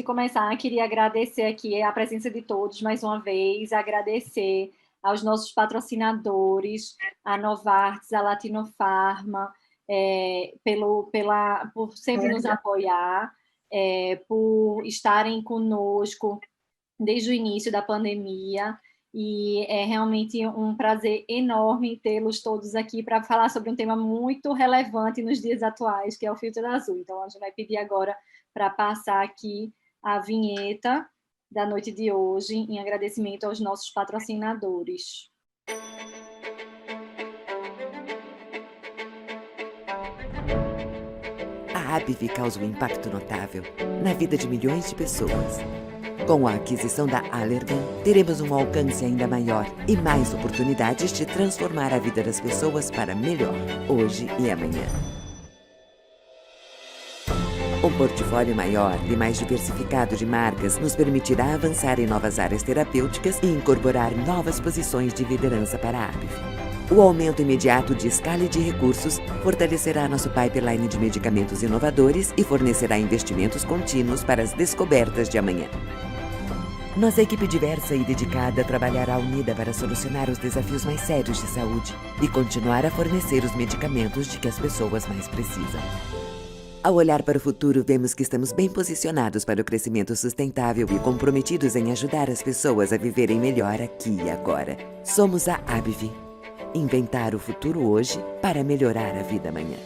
começar, queria agradecer aqui a presença de todos mais uma vez, agradecer aos nossos patrocinadores, a Novartis, a Latinofarma, por sempre nos apoiar, por estarem conosco desde o início da pandemia, e é realmente um prazer enorme tê-los todos aqui para falar sobre um tema muito relevante nos dias atuais, que é o filtro azul. Então, a gente vai pedir agora para passar aqui a vinheta da noite de hoje, em agradecimento aos nossos patrocinadores. A AbbVie causa um impacto notável na vida de milhões de pessoas. Com a aquisição da Allergan, teremos um alcance ainda maior e mais oportunidades de transformar a vida das pessoas para melhor, hoje e amanhã. Um portfólio maior e mais diversificado de marcas nos permitirá avançar em novas áreas terapêuticas e incorporar novas posições de liderança para a AbbVie. O aumento imediato de escala e de recursos fortalecerá nosso pipeline de medicamentos inovadores e fornecerá investimentos contínuos para as descobertas de amanhã. Nossa equipe diversa e dedicada trabalhará unida para solucionar os desafios mais sérios de saúde e continuar a fornecer os medicamentos de que as pessoas mais precisam. Ao olhar para o futuro, vemos que estamos bem posicionados para o crescimento sustentável e comprometidos em ajudar as pessoas a viverem melhor aqui e agora. Somos a AbbVie. Inventar o futuro hoje para melhorar a vida amanhã.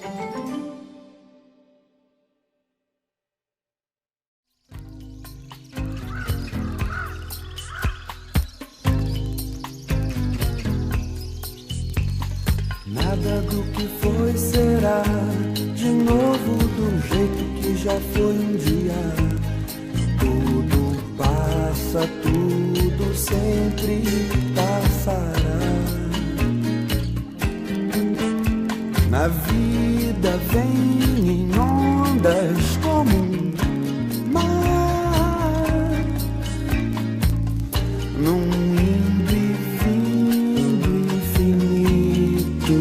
Nada do que foi será de novo do jeito que já foi um dia. Tudo passa, tudo sempre passará. Na vida vem em ondas como um mar, num indo e vindo infinito.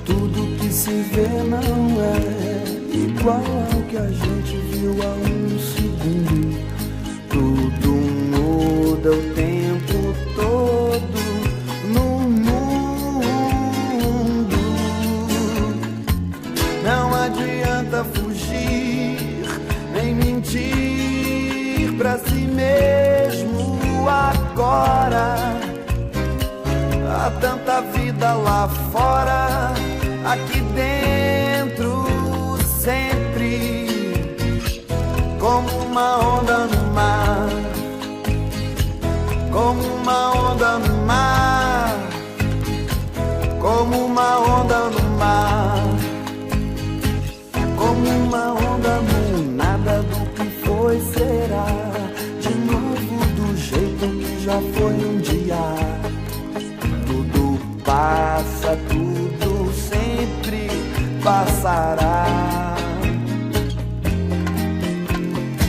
Tudo que se vê não é igual ao que a gente viu há um segundo. Tudo muda o tempo todo. Fugir, nem mentir pra si mesmo agora. Há tanta vida lá fora, aqui dentro sempre, como uma onda no mar, como uma onda no mar, como uma onda no mar. Como uma onda no nada do que foi será de novo do jeito que já foi um dia. Tudo passa, tudo sempre passará.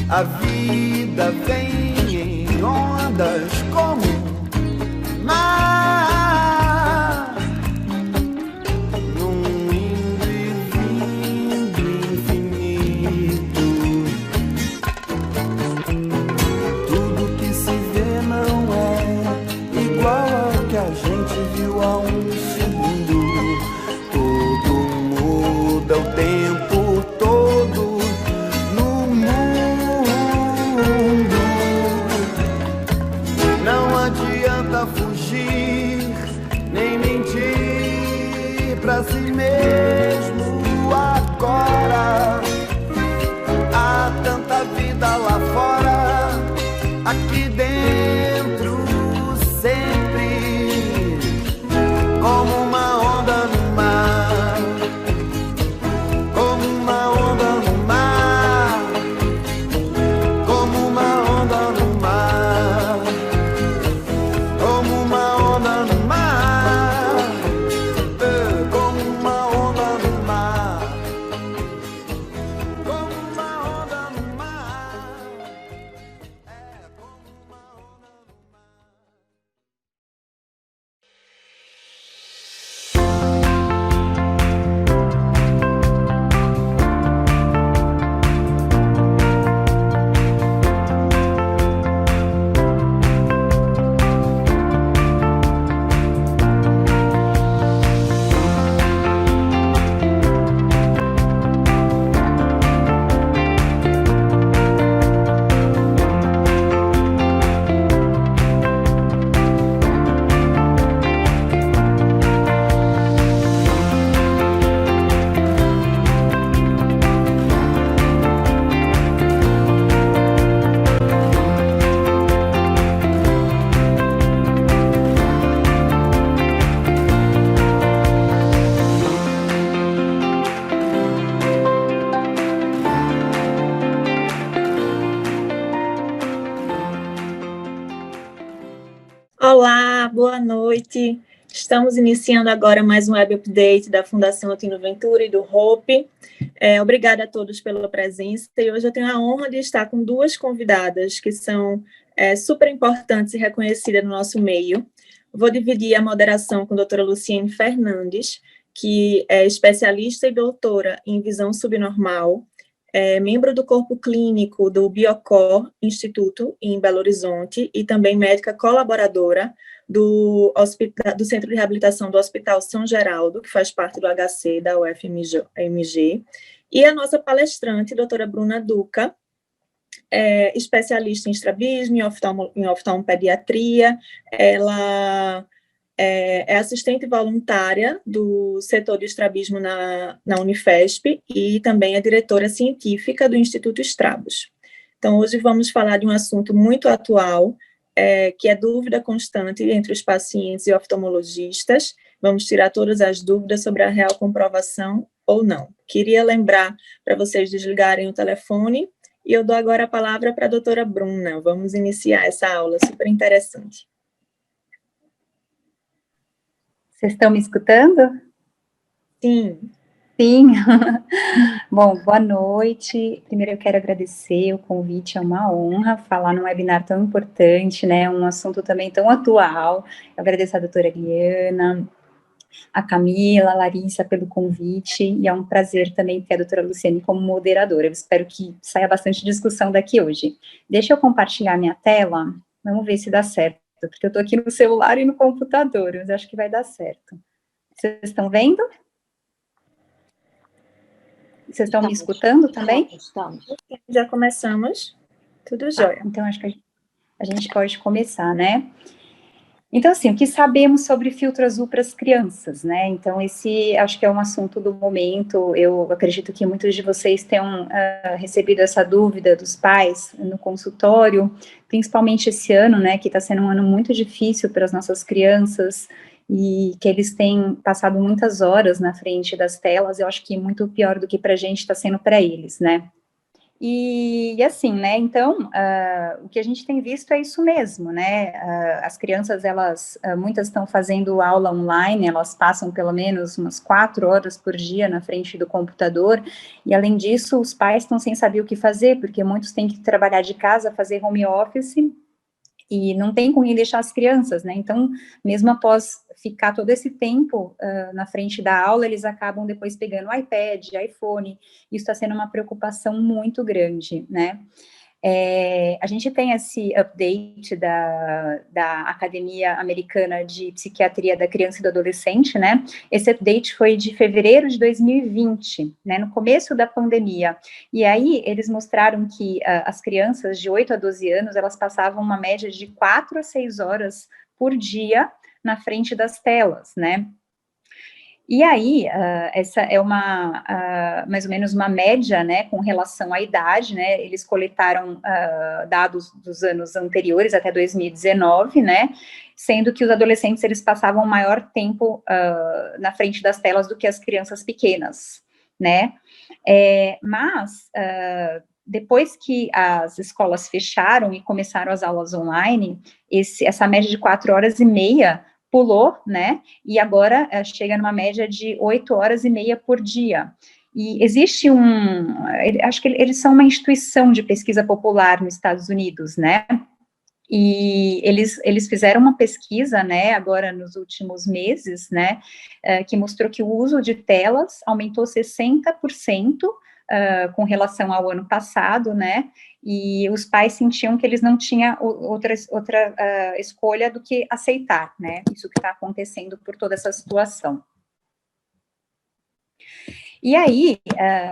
A vida vem em ondas como mar. Há um segundo, tudo muda o tempo todo no mundo. Não adianta fugir, Olá, boa noite. Estamos iniciando agora mais um web update da Fundação Otino Ventura e do Hope. Obrigada a todos pela presença. E hoje eu tenho a honra de estar com duas convidadas que são super importantes e reconhecidas no nosso meio. Vou dividir a moderação com a doutora Luciene Fernandes, que é especialista e doutora em visão subnormal, membro do corpo clínico do Biocor Instituto, em Belo Horizonte, e também médica colaboradora do Centro de Reabilitação do Hospital São Geraldo, que faz parte do HC da UFMG, e a nossa palestrante, doutora Bruna Duca, especialista em estrabismo, em oftalmopediatria. Ela é assistente voluntária do setor de estrabismo na Unifesp e também é diretora científica do Instituto Estrabos. Então, hoje vamos falar de um assunto muito atual, que é dúvida constante entre os pacientes e oftalmologistas. Vamos tirar todas as dúvidas sobre a real comprovação ou não. Queria lembrar para vocês desligarem o telefone e eu dou agora a palavra para a doutora Bruna. Vamos iniciar essa aula super interessante. Vocês estão me escutando? Sim. Sim. Bom, boa noite. Primeiro eu quero agradecer o convite, é uma honra falar num webinar tão importante, né, um assunto também tão atual. Eu agradeço a doutora Eliana, a Camila, a Larissa pelo convite, e é um prazer também ter a doutora Luciene como moderadora. Eu espero que saia bastante discussão daqui hoje. Deixa eu compartilhar minha tela, vamos ver se dá certo, porque eu estou aqui no celular e no computador, mas acho que vai dar certo. Vocês estão vendo? Vocês estão me escutando também? Estamos. Já começamos. Tudo jóia. Então, acho que a gente pode começar, né? Então, assim, o que sabemos sobre filtro azul para as crianças, né? Então, esse acho que é um assunto do momento. Eu acredito que muitos de vocês tenham recebido essa dúvida dos pais no consultório, principalmente esse ano, né? Que está sendo um ano muito difícil para as nossas crianças e que eles têm passado muitas horas na frente das telas. Eu acho que muito pior do que para a gente está sendo para eles, né? E assim, né, então, o que a gente tem visto é isso mesmo, né, as crianças, elas, muitas estão fazendo aula online, elas passam pelo menos umas 4 horas por dia na frente do computador, e além disso, os pais estão sem saber o que fazer, porque muitos têm que trabalhar de casa, fazer home office, e não tem com quem deixar as crianças, né, então, mesmo após ficar todo esse tempo na frente da aula, eles acabam depois pegando iPad, iPhone, isso está sendo uma preocupação muito grande, né. A gente tem esse update da Academia Americana de Psiquiatria da Criança e do Adolescente, né, esse update foi de fevereiro de 2020, né, no começo da pandemia, e aí eles mostraram que as crianças de 8 a 12 anos, elas passavam uma média de 4 a 6 horas por dia na frente das telas, né. E aí, essa é mais ou menos uma média, né, com relação à idade, né, eles coletaram dados dos anos anteriores, até 2019, né, sendo que os adolescentes, eles passavam maior tempo na frente das telas do que as crianças pequenas, né, mas depois que as escolas fecharam e começaram as aulas online, essa média de 4 horas e meia pulou, né, e agora chega numa média de 8 horas e meia por dia. E existe acho que eles são uma instituição de pesquisa popular nos Estados Unidos, né, e eles fizeram uma pesquisa, né, agora nos últimos meses, né, que mostrou que o uso de telas aumentou 60%, com relação ao ano passado, né, e os pais sentiam que eles não tinham outra escolha do que aceitar, né, isso que está acontecendo por toda essa situação. E aí,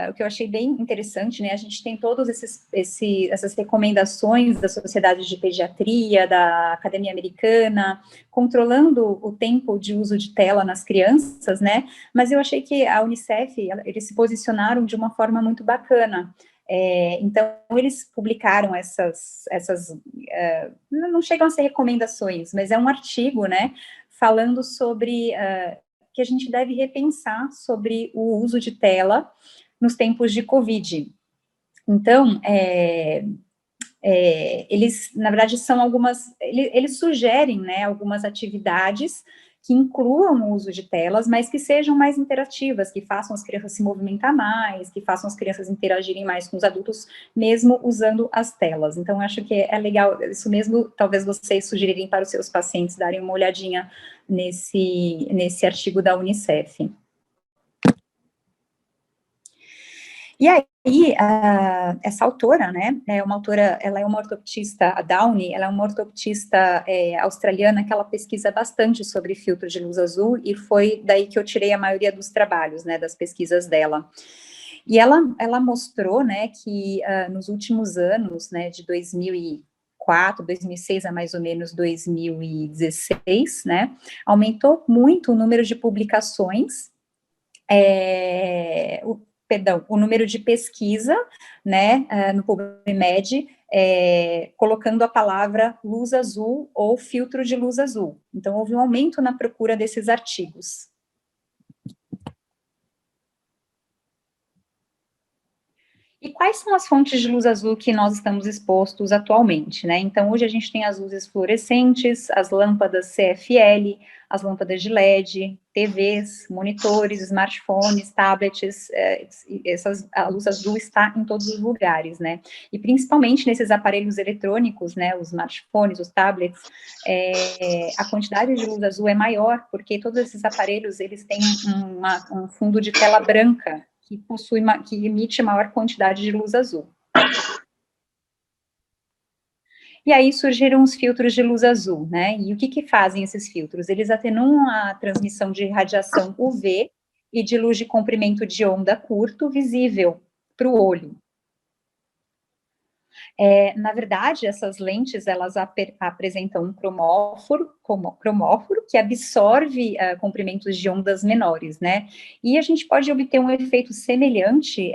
o que eu achei bem interessante, né, a gente tem todas essas recomendações da Sociedade de Pediatria, da Academia Americana, controlando o tempo de uso de tela nas crianças, né, mas eu achei que a Unicef, eles se posicionaram de uma forma muito bacana. Então, eles publicaram não chegam a ser recomendações, mas é um artigo, né, falando sobre que a gente deve repensar sobre o uso de tela nos tempos de Covid. Então, eles, na verdade, são eles sugerem, né, algumas atividades que incluam o uso de telas, mas que sejam mais interativas, que façam as crianças se movimentar mais, que façam as crianças interagirem mais com os adultos, mesmo usando as telas. Então, acho que é legal, isso mesmo, talvez vocês sugerirem para os seus pacientes darem uma olhadinha nesse artigo da Unicef. E aí, essa autora, né, ela é uma ortoptista, a Downey, ela é uma ortoptista australiana que ela pesquisa bastante sobre filtro de luz azul, e foi daí que eu tirei a maioria dos trabalhos, né, das pesquisas dela. E ela mostrou, né, que nos últimos anos, né, de 2004, 2006 a mais ou menos 2016, né, aumentou muito o número de publicações, o número de pesquisa, né, no PubMed, colocando a palavra luz azul ou filtro de luz azul. Então, houve um aumento na procura desses artigos. E quais são as fontes de luz azul que nós estamos expostos atualmente, né? Então, hoje a gente tem as luzes fluorescentes, as lâmpadas CFL, as lâmpadas de LED, TVs, monitores, smartphones, tablets, a luz azul está em todos os lugares, né? E principalmente nesses aparelhos eletrônicos, né, os smartphones, os tablets, a quantidade de luz azul é maior, porque todos esses aparelhos, eles têm um fundo de tela branca, que emite maior quantidade de luz azul. E aí surgiram os filtros de luz azul, né? E o que fazem esses filtros? Eles atenuam a transmissão de radiação UV e de luz de comprimento de onda curto visível para o olho. Na verdade, essas lentes, elas apresentam um cromóforo que absorve comprimentos de ondas menores, né? E a gente pode obter um efeito semelhante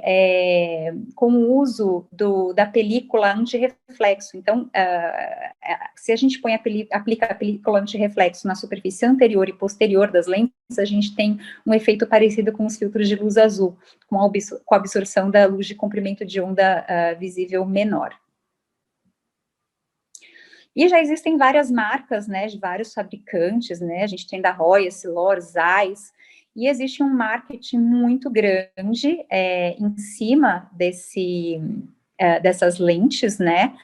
com o uso da película antirreflexo. Então, se a gente aplica a película antirreflexo na superfície anterior e posterior das lentes, a gente tem um efeito parecido com os filtros de luz azul, com a absorção da luz de comprimento de onda visível menor. E já existem várias marcas, né, de vários fabricantes, né, a gente tem da Roya, Silor, Zeiss, e existe um marketing muito grande em cima dessas lentes, né,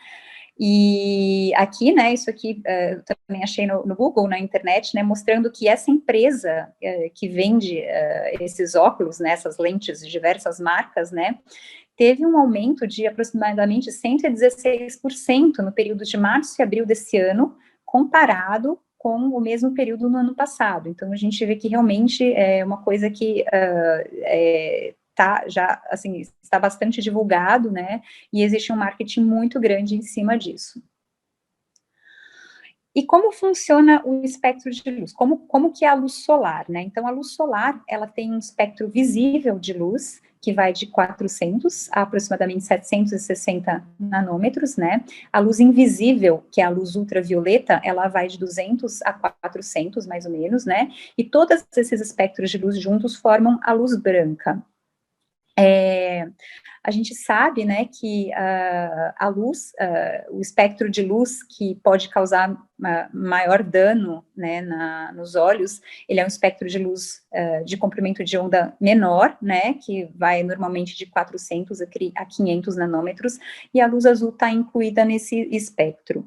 e aqui, né, isso aqui eu também achei no Google, na internet, né, mostrando que essa empresa que vende esses óculos, né, essas lentes de diversas marcas, né, teve um aumento de aproximadamente 116% no período de março e abril desse ano, comparado com o mesmo período no ano passado. Então, a gente vê que realmente é uma coisa que está bastante divulgado, né, e existe um marketing muito grande em cima disso. E como funciona o espectro de luz? Como que é a luz solar, né? Então, a luz solar, ela tem um espectro visível de luz, que vai de 400 a aproximadamente 760 nanômetros, né? A luz invisível, que é a luz ultravioleta, ela vai de 200 a 400, mais ou menos, né? E todos esses espectros de luz juntos formam a luz branca. A gente sabe, né, que a luz, o espectro de luz que pode causar maior dano, né, nos olhos, ele é um espectro de luz de comprimento de onda menor, né, que vai normalmente de 400 a 500 nanômetros, e a luz azul está incluída nesse espectro.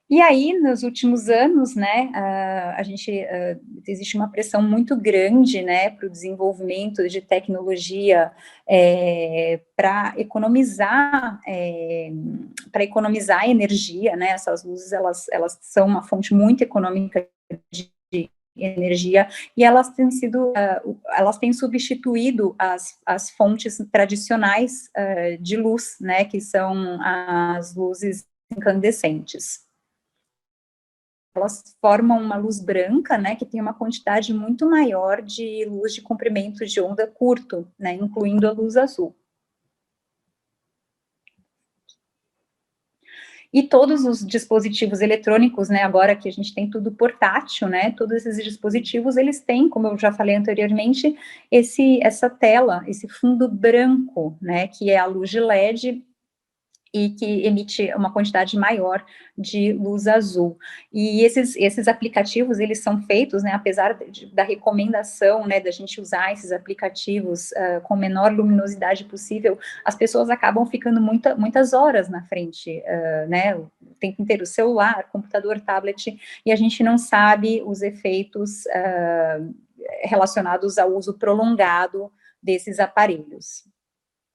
E aí, nos últimos anos, né, existe uma pressão muito grande, né, para o desenvolvimento de tecnologia para economizar energia, né, essas luzes, elas são uma fonte muito econômica de energia, e elas têm substituído as fontes tradicionais de luz, né, que são as luzes incandescentes. Elas formam uma luz branca, né, que tem uma quantidade muito maior de luz de comprimento de onda curto, né, incluindo a luz azul. E todos os dispositivos eletrônicos, né, agora que a gente tem tudo portátil, né, todos esses dispositivos, eles têm, como eu já falei anteriormente, essa tela, esse fundo branco, né, que é a luz de LED, e que emite uma quantidade maior de luz azul. E esses aplicativos, eles são feitos, né, apesar da recomendação, né, da gente usar esses aplicativos com a menor luminosidade possível, as pessoas acabam ficando muitas horas na frente, né, o tempo inteiro, celular, computador, tablet, e a gente não sabe os efeitos relacionados ao uso prolongado desses aparelhos.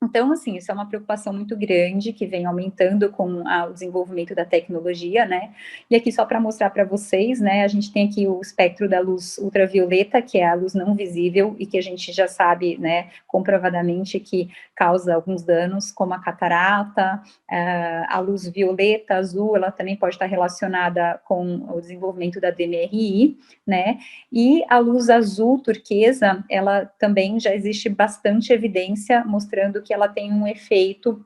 Então, assim, isso é uma preocupação muito grande que vem aumentando com o desenvolvimento da tecnologia, né? E aqui só para mostrar para vocês, né, a gente tem aqui o espectro da luz ultravioleta, que é a luz não visível e que a gente já sabe, né, comprovadamente que causa alguns danos, como a catarata, a luz violeta, azul, ela também pode estar relacionada com o desenvolvimento da DMRI, né? E a luz azul turquesa, ela também já existe bastante evidência mostrando que ela tem um efeito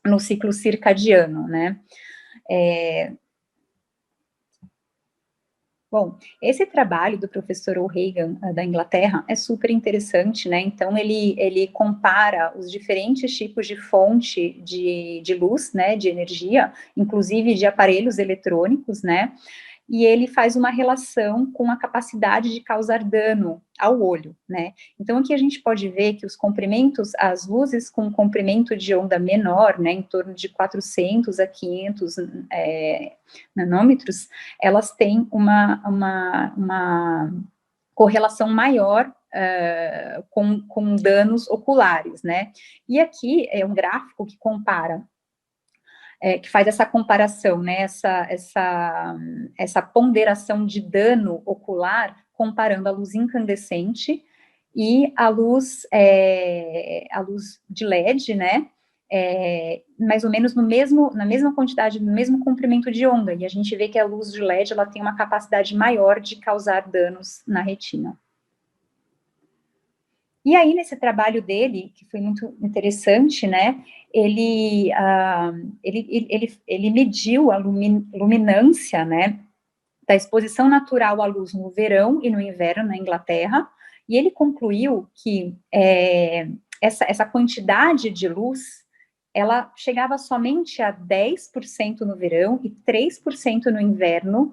no ciclo circadiano, né? Bom, esse trabalho do professor O'Hagan, da Inglaterra, é super interessante, né? Então, ele compara os diferentes tipos de fonte de luz, né, de energia, inclusive de aparelhos eletrônicos, né? E ele faz uma relação com a capacidade de causar dano ao olho, né? Então, aqui a gente pode ver que os comprimentos, as luzes com comprimento de onda menor, né, em torno de 400 a 500 nanômetros, elas têm uma correlação maior com danos oculares, né? E aqui é um gráfico que compara que faz essa comparação, né, essa ponderação de dano ocular, comparando a luz incandescente e a luz de LED, né, mais ou menos na mesma quantidade, no mesmo comprimento de onda, e a gente vê que a luz de LED, ela tem uma capacidade maior de causar danos na retina. E aí, nesse trabalho dele, que foi muito interessante, né, ele mediu a luminância, né, da exposição natural à luz no verão e no inverno na Inglaterra, e ele concluiu que essa quantidade de luz, ela chegava somente a 10% no verão e 3% no inverno,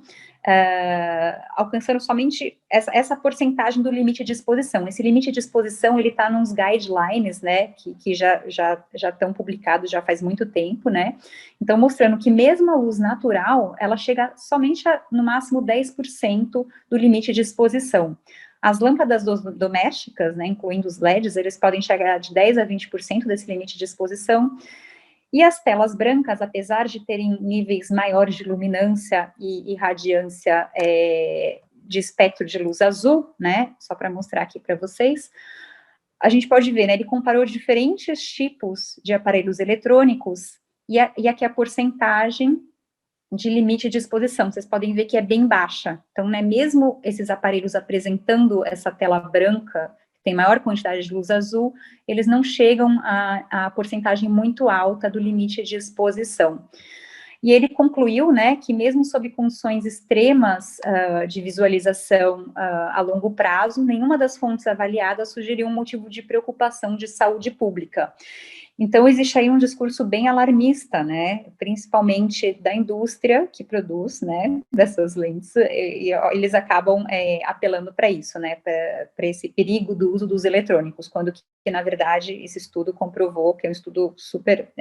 alcançando somente essa porcentagem do limite de exposição. Esse limite de exposição, ele está nos guidelines, né, que já estão publicados já faz muito tempo, né, então mostrando que mesmo a luz natural, ela chega somente a, no máximo, 10% do limite de exposição. As lâmpadas domésticas, né, incluindo os LEDs, eles podem chegar de 10% a 20% desse limite de exposição. E as telas brancas, apesar de terem níveis maiores de luminância e radiância de espectro de luz azul, né, só para mostrar aqui para vocês, a gente pode ver, né, ele comparou diferentes tipos de aparelhos eletrônicos e aqui a porcentagem de limite de exposição, vocês podem ver que é bem baixa. Então, né, mesmo esses aparelhos apresentando essa tela branca, tem maior quantidade de luz azul, eles não chegam a porcentagem muito alta do limite de exposição. E ele concluiu, né, que mesmo sob condições extremas de visualização a longo prazo, nenhuma das fontes avaliadas sugeriu um motivo de preocupação de saúde pública. Então, existe aí um discurso bem alarmista, né, principalmente da indústria que produz, né, dessas lentes, e eles acabam apelando para isso, né, para esse perigo do uso dos eletrônicos, quando que, na verdade, esse estudo comprovou, que é um estudo super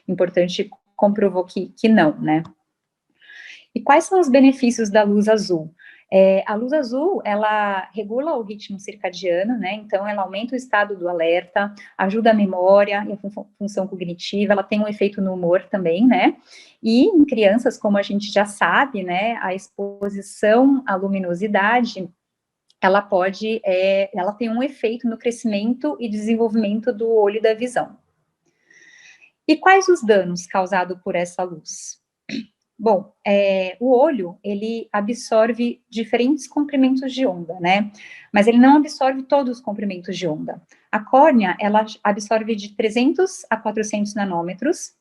importante, comprovou que não, né. E quais são os benefícios da luz azul? A luz azul, ela regula o ritmo circadiano, né, então ela aumenta o estado do alerta, ajuda a memória e a função cognitiva, ela tem um efeito no humor também, né, e em crianças, como a gente já sabe, né, a exposição à luminosidade, ela ela tem um efeito no crescimento e desenvolvimento do olho e da visão. E quais os danos causados por essa luz? Bom, o olho, ele absorve diferentes comprimentos de onda, né? Mas ele não absorve todos os comprimentos de onda. A córnea, ela absorve de 300 a 400 nanômetros,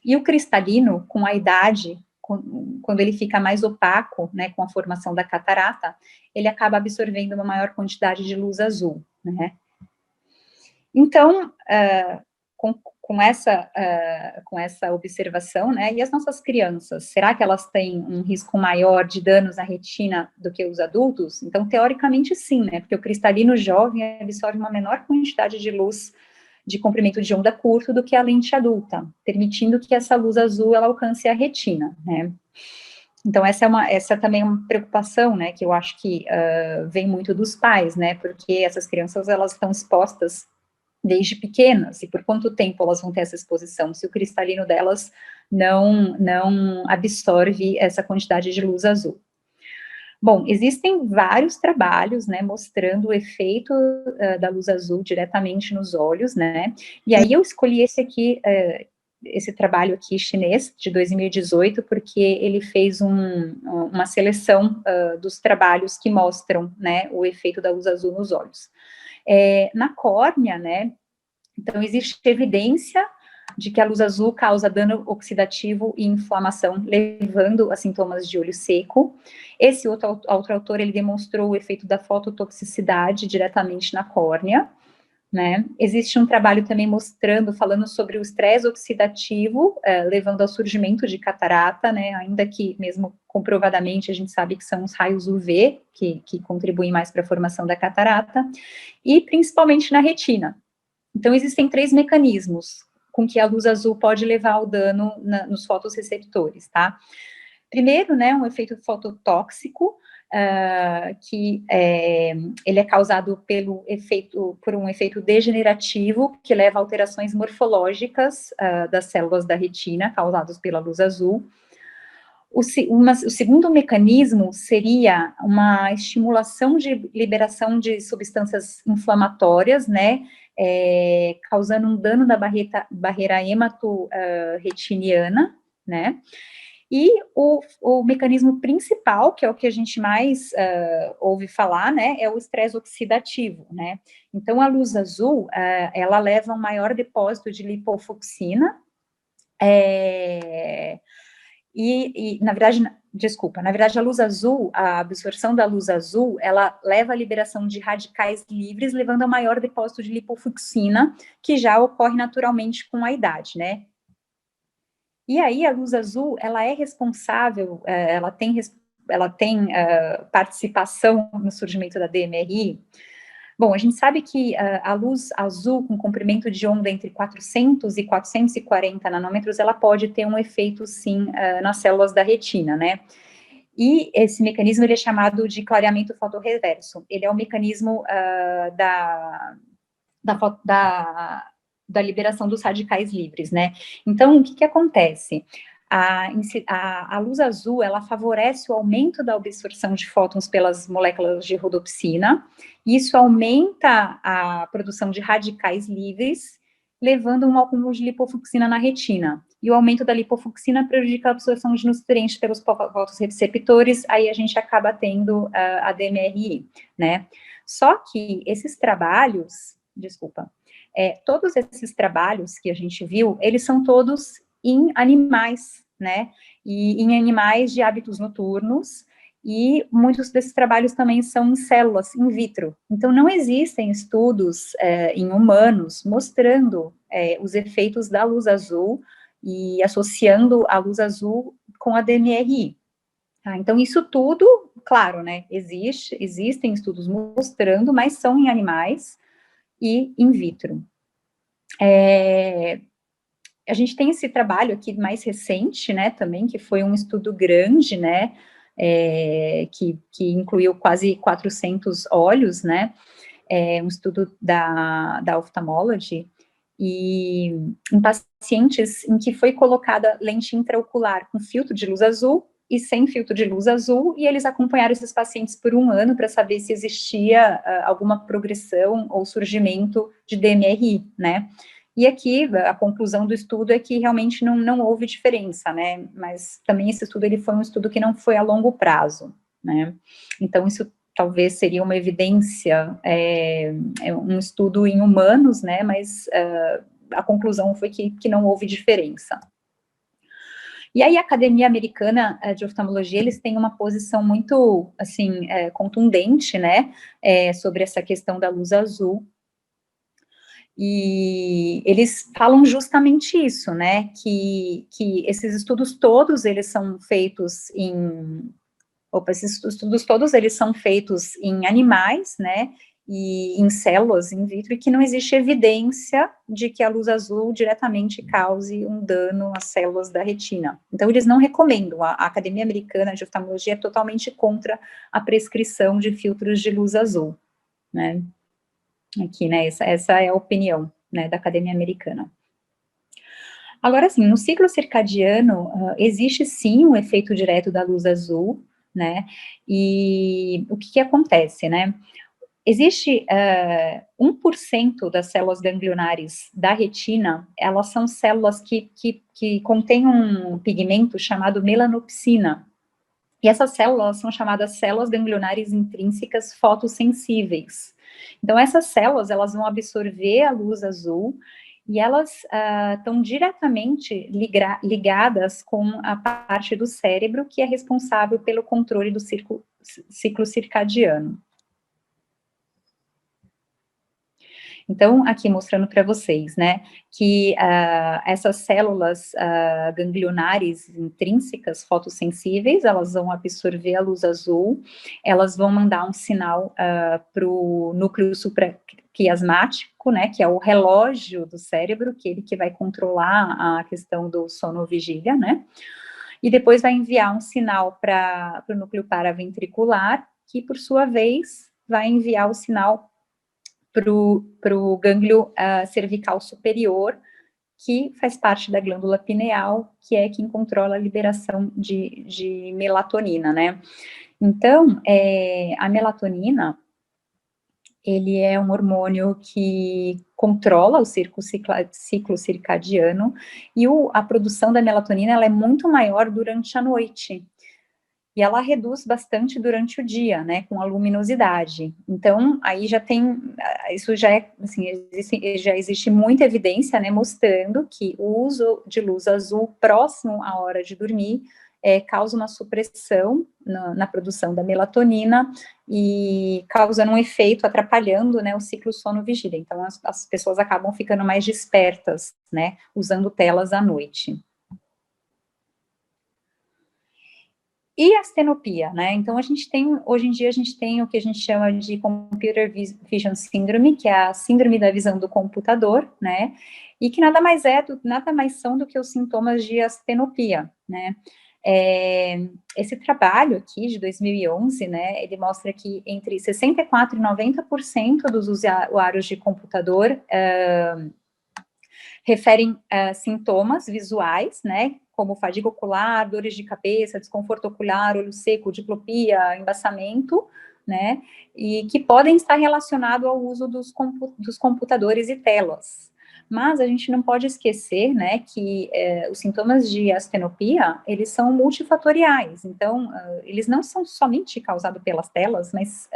E o cristalino, com a idade, quando ele fica mais opaco, né, com a formação da catarata, ele acaba absorvendo uma maior quantidade de luz azul, né? Então, com essa observação, né, e as nossas crianças, será que elas têm um risco maior de danos à retina do que os adultos? Então, teoricamente, sim, né, porque o cristalino jovem absorve uma menor quantidade de luz de comprimento de onda curto do que a lente adulta, permitindo que essa luz azul, ela alcance a retina, né. Então, essa também é uma preocupação, né, que eu acho que vem muito dos pais, né, porque essas crianças, elas estão expostas desde pequenas, e por quanto tempo elas vão ter essa exposição, se o cristalino delas não absorve essa quantidade de luz azul. Bom, existem vários trabalhos, né, mostrando o efeito da luz azul diretamente nos olhos, né, e aí eu escolhi esse trabalho aqui chinês, de 2018, porque ele fez uma seleção dos trabalhos que mostram, né, o efeito da luz azul nos olhos. Na córnea, né, então existe evidência de que a luz azul causa dano oxidativo e inflamação, levando a sintomas de olho seco. Esse outro autor, ele demonstrou o efeito da fototoxicidade diretamente na córnea, né? Existe um trabalho também falando sobre o estresse oxidativo, levando ao surgimento de catarata, né? Ainda que, mesmo comprovadamente, a gente sabe que são os raios UV que contribuem mais para a formação da catarata, e principalmente na retina. Então, existem 3 mecanismos com que a luz azul pode levar ao dano nos fotorreceptores, tá? Primeiro, né, um efeito fototóxico, que ele é causado por um efeito degenerativo, que leva a alterações morfológicas das células da retina, causadas pela luz azul. O segundo mecanismo seria uma estimulação de liberação de substâncias inflamatórias, né, causando um dano da barreira hemato-retiniana, né, e o mecanismo principal, que é o que a gente mais ouve falar, né, é o estresse oxidativo, né. Então, a luz azul, ela leva a um maior depósito de lipofuxina, na verdade, a luz azul, a absorção da luz azul, ela leva à liberação de radicais livres, levando a maior depósito de lipofuxina, que já ocorre naturalmente com a idade, né? E aí, a luz azul, ela é responsável, ela tem participação no surgimento da DMRI. Bom, a gente sabe que a luz azul com comprimento de onda entre 400 e 440 nanômetros, ela pode ter um efeito, sim, nas células da retina, né? E esse mecanismo, ele é chamado de clareamento fotorreverso. Ele é o mecanismo da liberação dos radicais livres, né? Então, o que acontece? A luz azul, ela favorece o aumento da absorção de fótons pelas moléculas de rodopsina, e isso aumenta a produção de radicais livres, levando a um acúmulo de lipofuxina na retina. E o aumento da lipofuxina prejudica a absorção de nutrientes pelos fotorreceptores, aí a gente acaba tendo a DMRI, né? Só que esses trabalhos, todos esses trabalhos que a gente viu, eles são todos em animais, né, e em animais de hábitos noturnos, e muitos desses trabalhos também são em células in vitro. Então, não existem estudos em humanos mostrando os efeitos da luz azul e associando a luz azul com a DMRI. Tá? Então, isso tudo, claro, né, existem estudos mostrando, mas são em animais e in vitro. A gente tem esse trabalho aqui mais recente, né, também, que foi um estudo grande, né, que incluiu quase 400 olhos, né, um estudo da Ophthalmology, e em pacientes em que foi colocada lente intraocular com filtro de luz azul e sem filtro de luz azul, e eles acompanharam esses pacientes por 1 ano para saber se existia alguma progressão ou surgimento de DMRI, né. E aqui, a conclusão do estudo é que realmente não houve diferença, né, mas também esse estudo, ele foi um estudo que não foi a longo prazo, né, então isso talvez seria uma evidência, um estudo em humanos, né, mas a conclusão foi que não houve diferença. E aí a Academia Americana de Oftalmologia, eles têm uma posição muito, assim, contundente, né, sobre essa questão da luz azul, e eles falam justamente isso, né, que esses estudos todos, eles são feitos esses estudos todos, eles são feitos em animais, né, e em células in vitro, e que não existe evidência de que a luz azul diretamente cause um dano às células da retina. Então, eles não recomendam, a Academia Americana de Oftalmologia é totalmente contra a prescrição de filtros de luz azul, né, aqui, né, essa é a opinião, né, da Academia Americana. Agora, sim, no ciclo circadiano, existe sim um efeito direto da luz azul, né, e o que acontece, né, existe 1% das células ganglionares da retina, elas são células que contêm um pigmento chamado melanopsina, e essas células são chamadas células ganglionares intrínsecas fotossensíveis. Então, essas células, elas vão absorver a luz azul, e elas estão diretamente ligadas com a parte do cérebro que é responsável pelo controle do ciclo circadiano. Então, aqui mostrando para vocês, né, que essas células ganglionares intrínsecas fotossensíveis, elas vão absorver a luz azul, elas vão mandar um sinal para o núcleo supraquiasmático, né, que é o relógio do cérebro, que ele que vai controlar a questão do sono-vigília, né, e depois vai enviar um sinal para o núcleo paraventricular, que por sua vez vai enviar o sinal para o gânglio cervical superior, que faz parte da glândula pineal, que é quem controla a liberação de melatonina, né? Então, a melatonina, ele é um hormônio que controla o ciclo circadiano, e a produção da melatonina, ela é muito maior durante a noite, e ela reduz bastante durante o dia, né, com a luminosidade. Então, aí já tem, isso já é, assim, já existe muita evidência, né, mostrando que o uso de luz azul próximo à hora de dormir causa uma supressão na produção da melatonina e causando um efeito atrapalhando, né, o ciclo sono-vigília. Então, as pessoas acabam ficando mais despertas, né, usando telas à noite. E a astenopia, né? Então, hoje em dia, a gente tem o que a gente chama de Computer Vision Syndrome, que é a síndrome da visão do computador, né? E que nada mais são do que os sintomas de astenopia, né? Esse trabalho aqui, de 2011, né, ele mostra que entre 64% e 90% dos usuários de computador referem sintomas visuais, né, como fadiga ocular, dores de cabeça, desconforto ocular, olho seco, diplopia, embaçamento, né, e que podem estar relacionados ao uso dos computadores e telas. Mas a gente não pode esquecer, né, que os sintomas de astenopia, eles são multifatoriais, então, eles não são somente causados pelas telas, mas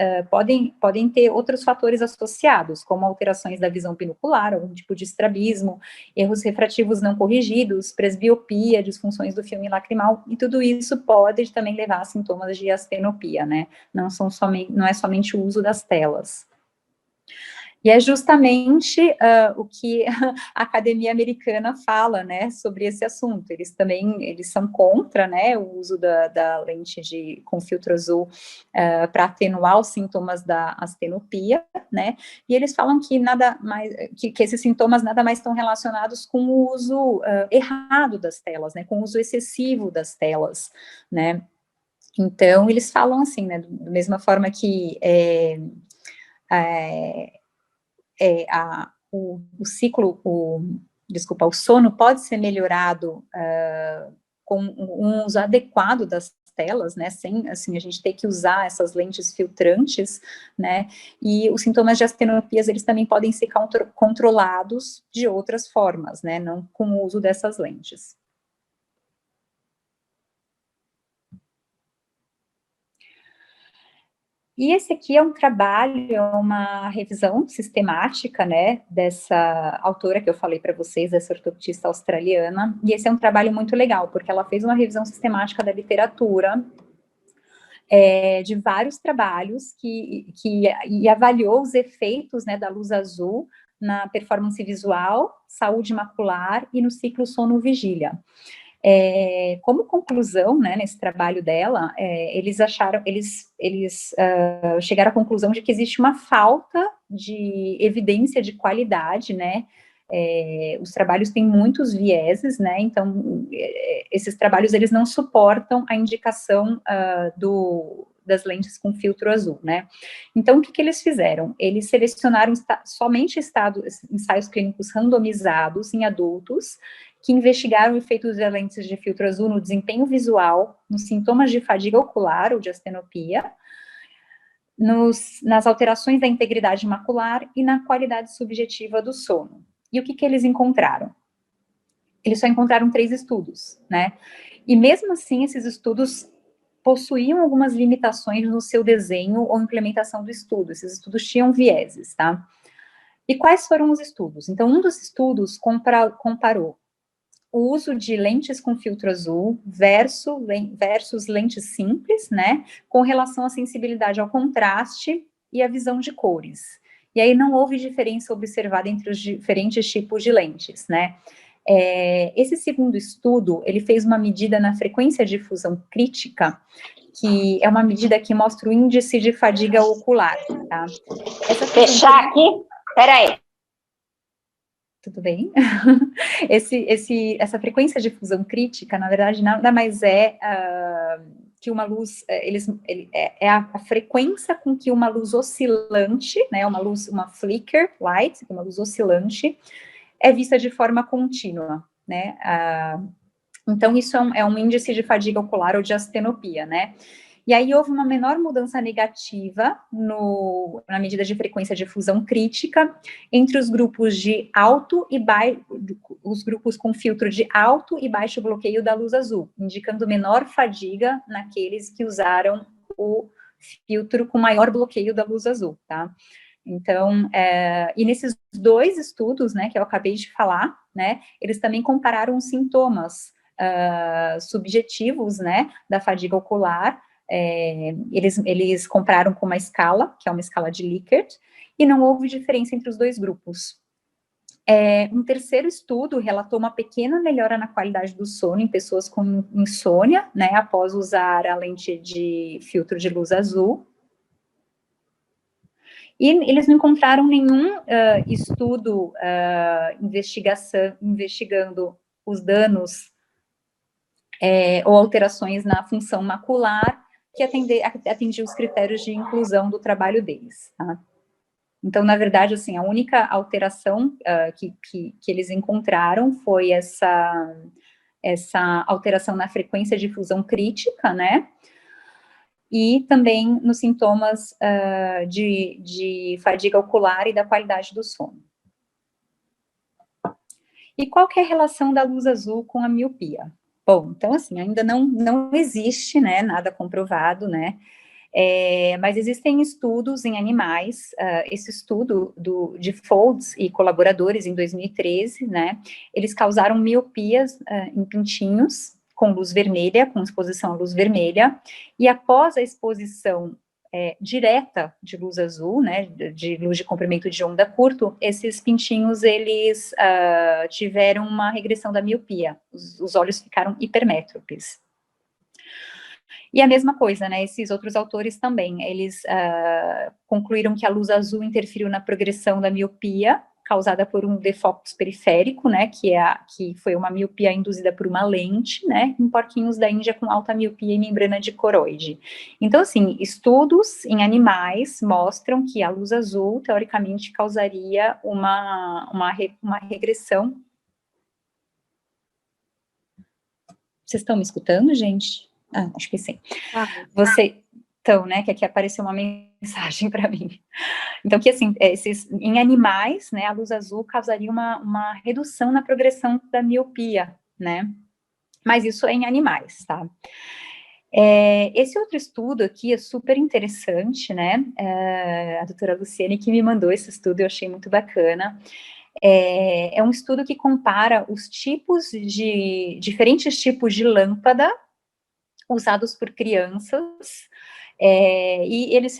podem ter outros fatores associados, como alterações da visão binocular, algum tipo de estrabismo, erros refrativos não corrigidos, presbiopia, disfunções do filme lacrimal, e tudo isso pode também levar a sintomas de astenopia, né, não é somente o uso das telas. E é justamente o que a Academia Americana fala, né, sobre esse assunto. Eles são contra, né, o uso da lente com filtro azul para atenuar os sintomas da astenopia, né, e eles falam que que esses sintomas nada mais estão relacionados com o uso errado das telas, né, com o uso excessivo das telas, né. Então, eles falam assim, né, da mesma forma que o sono pode ser melhorado com um uso adequado das telas, né, sem, assim, a gente ter que usar essas lentes filtrantes, né, e os sintomas de astenopias, eles também podem ser controlados de outras formas, né, não com o uso dessas lentes. E esse aqui é um trabalho, é uma revisão sistemática, né, dessa autora que eu falei para vocês, essa ortoptista australiana, e esse é um trabalho muito legal, porque ela fez uma revisão sistemática da literatura, de vários trabalhos e avaliou os efeitos, né, da luz azul na performance visual, saúde macular e no ciclo sono-vigília. Como conclusão, né, nesse trabalho dela, eles chegaram à conclusão de que existe uma falta de evidência de qualidade, né, os trabalhos têm muitos vieses, né, então esses trabalhos, eles não suportam a indicação das lentes com filtro azul, né. Então, o que eles fizeram? Eles selecionaram somente ensaios clínicos randomizados em adultos, que investigaram efeitos das lentes de filtro azul no desempenho visual, nos sintomas de fadiga ocular ou de astenopia, nas alterações da integridade macular e na qualidade subjetiva do sono. E o que eles encontraram? Eles só encontraram 3 estudos, né? E mesmo assim, esses estudos possuíam algumas limitações no seu desenho ou implementação do estudo. Esses estudos tinham vieses, tá? E quais foram os estudos? Então, um dos estudos comparou o uso de lentes com filtro azul versus lentes simples, né, com relação à sensibilidade ao contraste e à visão de cores. E aí não houve diferença observada entre os diferentes tipos de lentes, né. Esse segundo estudo, ele fez uma medida na frequência de difusão crítica, que é uma medida que mostra o índice de fadiga ocular, tá. Fechar aqui? Peraí. Tudo bem? Essa frequência de difusão crítica, na verdade, nada mais é que uma luz, é a frequência com que uma luz oscilante, né, uma flicker light, uma luz oscilante, é vista de forma contínua, né, então isso é um índice de fadiga ocular ou de astenopia, né. E aí houve uma menor mudança negativa na medida de frequência de difusão crítica entre os grupos de alto e baixo, os grupos com filtro de alto e baixo bloqueio da luz azul, indicando menor fadiga naqueles que usaram o filtro com maior bloqueio da luz azul, tá? Então, e nesses 2 estudos, né, que eu acabei de falar, né, eles também compararam os sintomas subjetivos, né, da fadiga ocular. Eles compararam com uma escala, que é uma escala de Likert, e não houve diferença entre os 2 grupos. Um terceiro estudo relatou uma pequena melhora na qualidade do sono em pessoas com insônia, né, após usar a lente de filtro de luz azul. E eles não encontraram nenhum estudo investigando os danos ou alterações na função macular que atendia os critérios de inclusão do trabalho deles, tá? Então, na verdade, assim, a única alteração que eles encontraram foi essa alteração na frequência de difusão crítica, né, e também nos sintomas de fadiga ocular e da qualidade do sono. E qual que é a relação da luz azul com a miopia? Bom, então, assim, ainda não existe, né, nada comprovado, né, mas existem estudos em animais, esse estudo de Folds e colaboradores em 2013, né, eles causaram miopias em pintinhos com luz vermelha, com exposição à luz vermelha, e após a exposição direta de luz azul, né, de luz de comprimento de onda curto, esses pintinhos, eles tiveram uma regressão da miopia, os olhos ficaram hipermétropes. E a mesma coisa, né, esses outros autores também, eles concluíram que a luz azul interferiu na progressão da miopia, causada por um defocus periférico, né, que foi uma miopia induzida por uma lente, né, em porquinhos da Índia com alta miopia e membrana dicoroide. Então, assim, estudos em animais mostram que a luz azul, teoricamente, causaria uma regressão. Vocês estão me escutando, gente? Acho que sim. Então, né, que aqui apareceu uma mensagem para mim. Então, que assim, em animais, né, a luz azul causaria uma redução na progressão da miopia, né, mas isso é em animais, tá? Esse outro estudo aqui é super interessante, né? A doutora Luciane que me mandou esse estudo, eu achei muito bacana. É um estudo que compara os diferentes tipos de lâmpada usados por crianças, e eles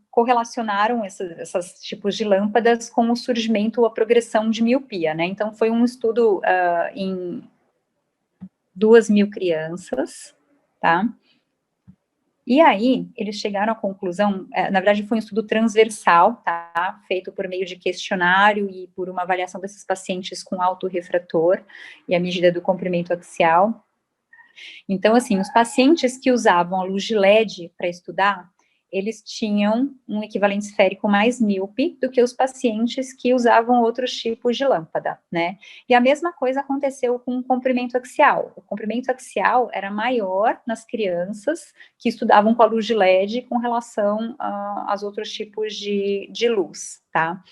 correlacionaram esses tipos de lâmpadas com o surgimento ou a progressão de miopia, né? Então, foi um estudo em 2.000 crianças, tá? E aí, eles chegaram à conclusão, na verdade, foi um estudo transversal, tá? Feito por meio de questionário e por uma avaliação desses pacientes com autorrefrator e a medida do comprimento axial. Então, assim, os pacientes que usavam a luz de LED para estudar, eles tinham um equivalente esférico mais míope do que os pacientes que usavam outros tipos de lâmpada, né? E a mesma coisa aconteceu com o comprimento axial. O comprimento axial era maior nas crianças que estudavam com a luz de LED com relação aos outros tipos de luz, tá?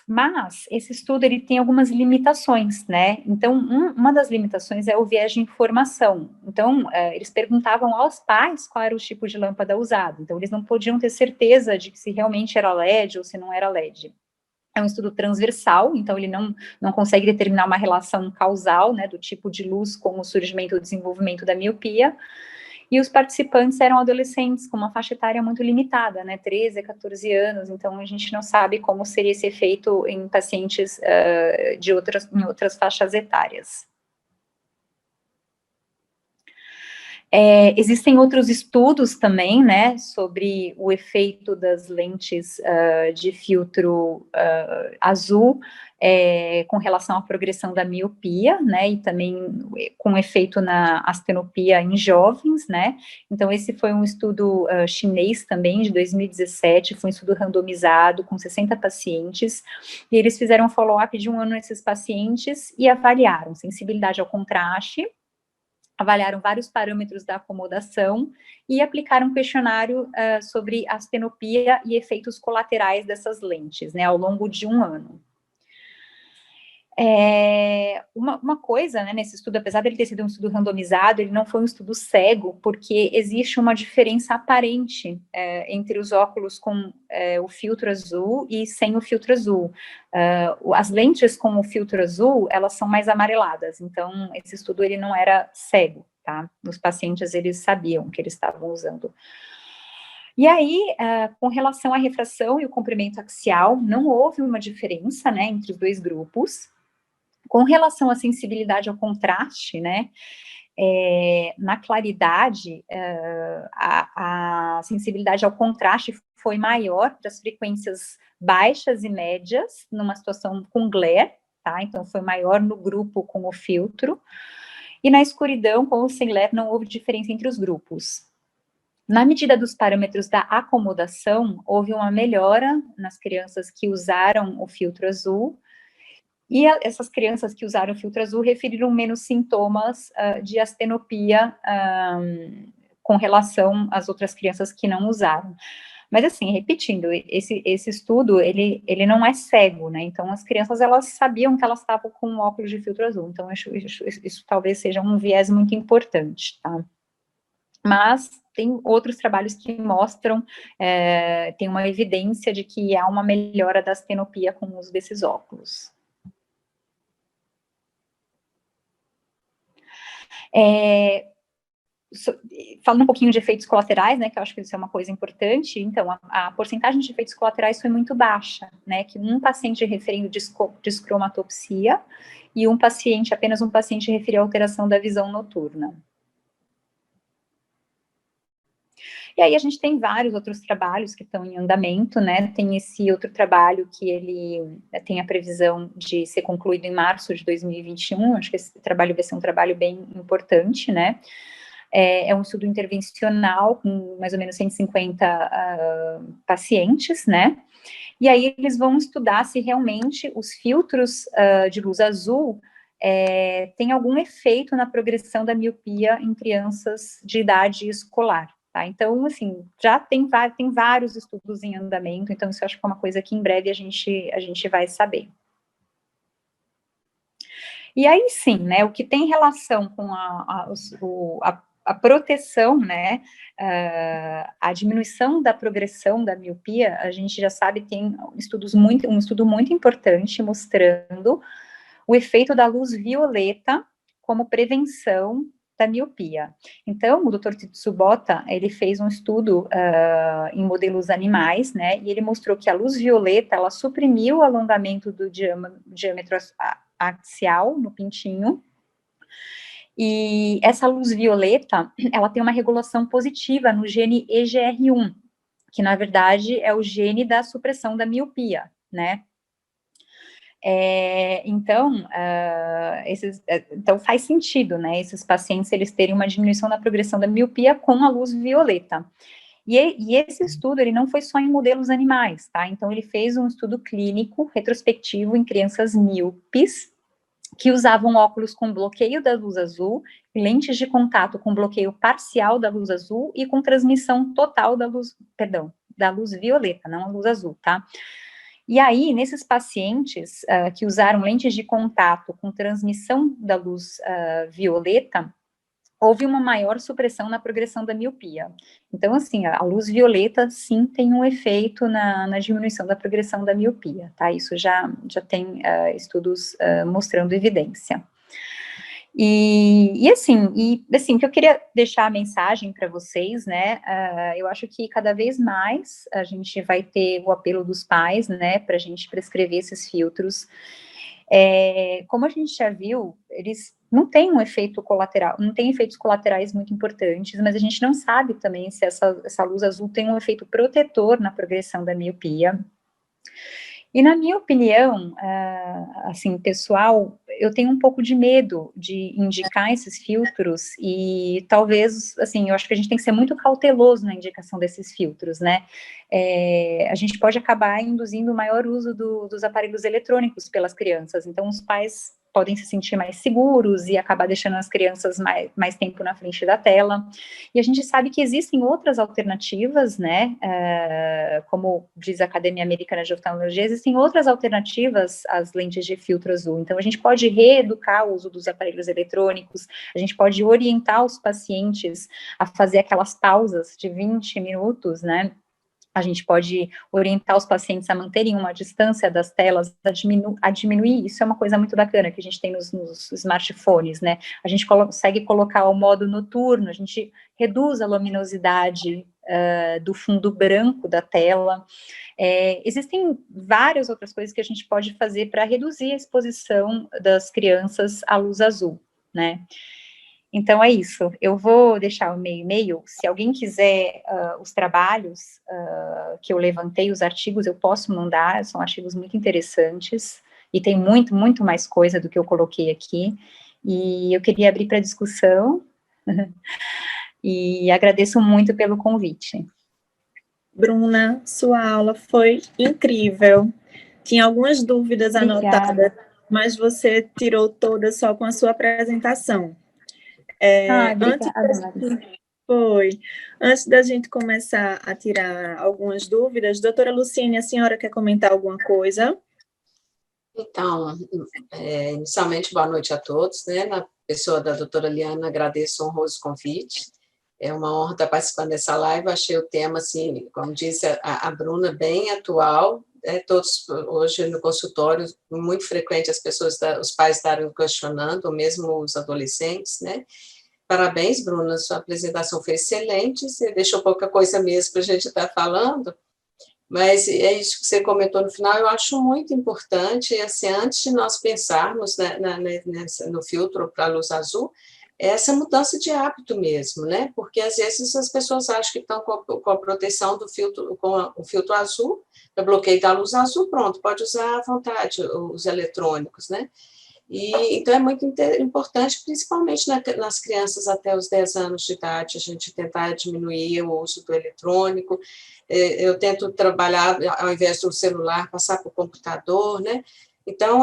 Mas esse estudo ele tem algumas limitações, né? Então, uma das limitações é o viés de informação. Então, eles perguntavam aos pais qual era o tipo de lâmpada usado. Então, eles não podiam ter certeza de que se realmente era LED ou se não era LED. É um estudo transversal, então ele não consegue determinar uma relação causal, né, do tipo de luz com o surgimento ou desenvolvimento da miopia. E os participantes eram adolescentes com uma faixa etária muito limitada, né, 13 a 14 anos, então a gente não sabe como seria esse efeito em pacientes em outras faixas etárias. Existem outros estudos também, né, sobre o efeito das lentes de filtro azul com relação à progressão da miopia, né, e também com efeito na astenopia em jovens, né. Então, esse foi um estudo chinês também, de 2017, foi um estudo randomizado com 60 pacientes, e eles fizeram um follow-up de 1 ano nesses pacientes e avaliaram sensibilidade ao contraste, avaliaram vários parâmetros da acomodação e aplicaram um questionário sobre astenopia e efeitos colaterais dessas lentes, né, ao longo de 1 ano. Uma coisa, né, nesse estudo, apesar de ele ter sido um estudo randomizado, ele não foi um estudo cego, porque existe uma diferença aparente entre os óculos com o filtro azul e sem o filtro azul. As lentes com o filtro azul, elas são mais amareladas, então esse estudo ele não era cego, tá? Os pacientes, eles sabiam que eles estavam usando. E aí, com relação à refração e o comprimento axial, não houve uma diferença, né, entre os dois grupos. Com relação à sensibilidade ao contraste, né, na claridade, a sensibilidade ao contraste foi maior para as frequências baixas e médias, numa situação com glare, tá? Então, foi maior no grupo com o filtro, e na escuridão, com o sem glare, não houve diferença entre os grupos. Na medida dos parâmetros da acomodação, houve uma melhora nas crianças que usaram o filtro azul, e essas crianças que usaram o filtro azul referiram menos sintomas de astenopia com relação às outras crianças que não usaram. Mas, assim, repetindo, esse estudo, ele não é cego, né? Então, as crianças, elas sabiam que elas estavam com um óculos de filtro azul. Então, isso talvez seja um viés muito importante, tá? Mas tem outros trabalhos que mostram, tem uma evidência de que há uma melhora da astenopia com o uso desses óculos. Falando um pouquinho de efeitos colaterais, né, que eu acho que isso é uma coisa importante, então, a porcentagem de efeitos colaterais foi muito baixa, né, que um paciente referindo descromatopsia e apenas um paciente referiu alteração da visão noturna. E aí a gente tem vários outros trabalhos que estão em andamento, né, tem esse outro trabalho que ele tem a previsão de ser concluído em março de 2021, acho que esse trabalho vai ser um trabalho bem importante, né, é um estudo intervencional com mais ou menos 150 pacientes, né, e aí eles vão estudar se realmente os filtros de luz azul têm algum efeito na progressão da miopia em crianças de idade escolar. Tá? Então, assim, já tem vários estudos em andamento, então isso eu acho que é uma coisa que em breve a gente vai saber. E aí sim, né, o que tem relação com a proteção, né, a diminuição da progressão da miopia, a gente já sabe, tem um estudo muito importante mostrando o efeito da luz violeta como prevenção da miopia. Então, o Dr. Tsubota, ele fez um estudo em modelos animais, né, e ele mostrou que a luz violeta, ela suprimiu o alongamento do diâmetro axial no pintinho, e essa luz violeta, ela tem uma regulação positiva no gene EGR1, que na verdade é o gene da supressão da miopia, né? Então, então faz sentido, né, esses pacientes, eles terem uma diminuição na progressão da miopia com a luz violeta. E esse estudo, ele não foi só em modelos animais, tá? Então, ele fez um estudo clínico, retrospectivo, em crianças míopes, que usavam óculos com bloqueio da luz azul, lentes de contato com bloqueio parcial da luz azul e com transmissão total da luz, da luz violeta, não a luz azul, tá? E aí, nesses pacientes que usaram lentes de contato com transmissão da luz violeta, houve uma maior supressão na progressão da miopia. Então, assim, a luz violeta, sim, tem um efeito na diminuição da progressão da miopia, tá? Isso já tem estudos mostrando evidência. E assim, o que eu queria deixar a mensagem para vocês, né, eu acho que cada vez mais a gente vai ter o apelo dos pais, né, para a gente prescrever esses filtros. Como a gente já viu, eles não têm um efeito colateral, não tem efeitos colaterais muito importantes, mas a gente não sabe também se essa luz azul tem um efeito protetor na progressão da miopia. E na minha opinião, assim, pessoal, eu tenho um pouco de medo de indicar esses filtros e talvez, assim, eu acho que a gente tem que ser muito cauteloso na indicação desses filtros, né? A gente pode acabar induzindo o maior uso dos aparelhos eletrônicos pelas crianças, então os pais podem se sentir mais seguros e acabar deixando as crianças mais tempo na frente da tela. E a gente sabe que existem outras alternativas, né, como diz a Academia Americana de Oftalmologia, existem outras alternativas às lentes de filtro azul. Então, a gente pode reeducar o uso dos aparelhos eletrônicos, a gente pode orientar os pacientes a fazer aquelas pausas de 20 minutos, né, a gente pode orientar os pacientes a manterem uma distância das telas, a diminuir, isso é uma coisa muito bacana que a gente tem nos smartphones, né, a gente consegue colocar o modo noturno, a gente reduz a luminosidade do fundo branco da tela, existem várias outras coisas que a gente pode fazer para reduzir a exposição das crianças à luz azul, né. Então, é isso. Eu vou deixar o meu e-mail. Se alguém quiser os trabalhos que eu levantei, os artigos, eu posso mandar. São artigos muito interessantes. E tem muito, muito mais coisa do que eu coloquei aqui. E eu queria abrir para discussão. E agradeço muito pelo convite. Bruna, sua aula foi incrível. Tinha algumas dúvidas anotadas, mas você tirou todas só com a sua apresentação. Antes da gente começar a tirar algumas dúvidas, doutora Luciene, a senhora quer comentar alguma coisa? Então, inicialmente, boa noite a todos, né? Na pessoa da doutora Liana, agradeço o honroso convite. É uma honra estar participando dessa live. Achei o tema, assim, como disse a Bruna, bem atual. Todos, hoje, no consultório, muito frequente as pessoas, os pais estarem questionando, ou mesmo os adolescentes, né? Parabéns, Bruna, sua apresentação foi excelente, você deixou pouca coisa mesmo para a gente estar falando, mas é isso que você comentou no final, eu acho muito importante, assim, antes de nós pensarmos no filtro para a luz azul, essa mudança de hábito mesmo, né? Porque às vezes as pessoas acham que estão com a proteção do filtro, com o filtro azul, o bloqueio da luz azul, pronto, pode usar à vontade os eletrônicos, né? E, então, é muito importante, principalmente nas crianças até os 10 anos de idade, a gente tentar diminuir o uso do eletrônico. Eu tento trabalhar, ao invés do celular, passar para o computador, né? Então,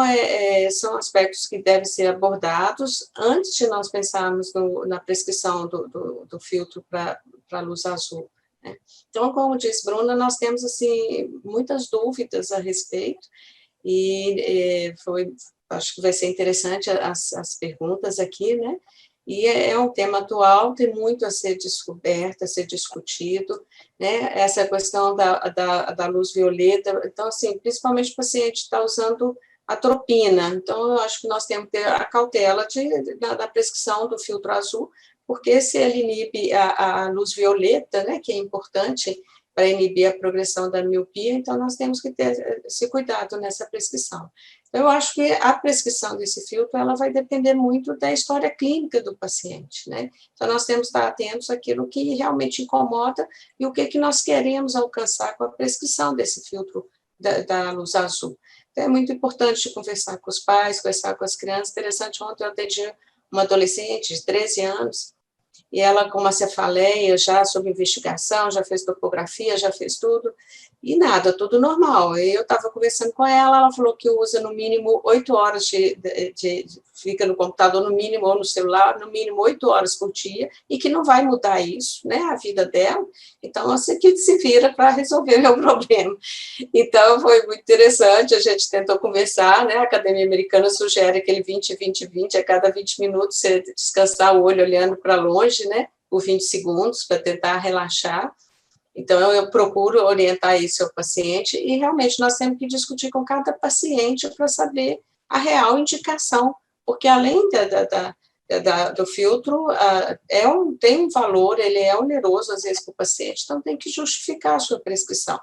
são aspectos que devem ser abordados antes de nós pensarmos na prescrição do filtro para a luz azul, né? Então, como diz Bruna, nós temos assim, muitas dúvidas a respeito, e foi acho que vai ser interessante as perguntas aqui, né? E é um tema atual, tem muito a ser descoberto, a ser discutido, né? Essa questão da luz violeta, então, assim, principalmente o paciente está usando atropina, então eu acho que nós temos que ter a cautela da prescrição do filtro azul, porque se ele inibe a luz violeta, né, que é importante para inibir a progressão da miopia, então nós temos que ter esse cuidado nessa prescrição. Então, eu acho que a prescrição desse filtro, ela vai depender muito da história clínica do paciente, né? Então, nós temos que estar atentos àquilo que realmente incomoda e o que nós queremos alcançar com a prescrição desse filtro da luz azul. Então, é muito importante conversar com os pais, conversar com as crianças. Interessante, ontem eu atendi uma adolescente de 13 anos, e ela com uma cefaleia já sob investigação, já fez topografia, já fez tudo, e nada, tudo normal. E eu estava conversando com ela falou que usa no mínimo 8 horas fica no computador no mínimo, ou no celular, no mínimo 8 horas por dia, e que não vai mudar isso, né, a vida dela, então você que se vira para resolver meu problema. Então, foi muito interessante, a gente tentou conversar, né, a Academia Americana sugere aquele 20-20-20, a cada 20 minutos você descansar o olho olhando para longe, né, por 20 segundos, para tentar relaxar. Então, eu procuro orientar isso ao paciente, e realmente nós temos que discutir com cada paciente para saber a real indicação, porque além do filtro, tem um valor, ele é oneroso às vezes para o paciente, então tem que justificar a sua prescrição.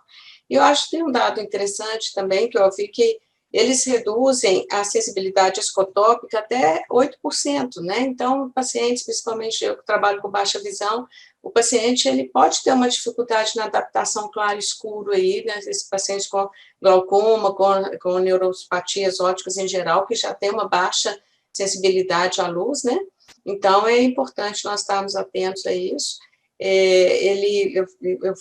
E eu acho que tem um dado interessante também, que eu vi que eles reduzem a sensibilidade escotópica até 8%, né? Então, pacientes, principalmente eu que trabalho com baixa visão, o paciente ele pode ter uma dificuldade na adaptação claro-escuro aí, né? Esses pacientes com glaucoma, com neuropatias ópticas em geral, que já tem uma baixa sensibilidade à luz, né? Então, é importante nós estarmos atentos a isso. Eu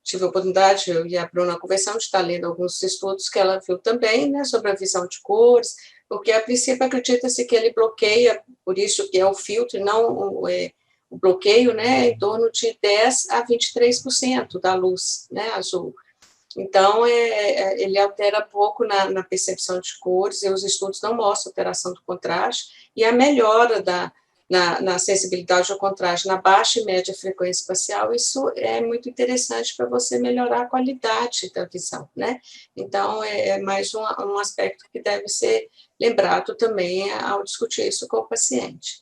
tive a oportunidade, eu e a Bruna conversamos, de estar lendo alguns estudos que ela viu também, né, sobre a visão de cores, porque a princípio acredita-se que ele bloqueia, por isso que é o filtro, e não o bloqueio, né, em torno de 10% a 23% da luz, né, azul. Então, ele altera pouco na percepção de cores, e os estudos não mostram alteração do contraste, e a melhora na sensibilidade ao contraste, na baixa e média frequência espacial, isso é muito interessante para você melhorar a qualidade da visão, né? Então, é mais um aspecto que deve ser lembrado também ao discutir isso com o paciente.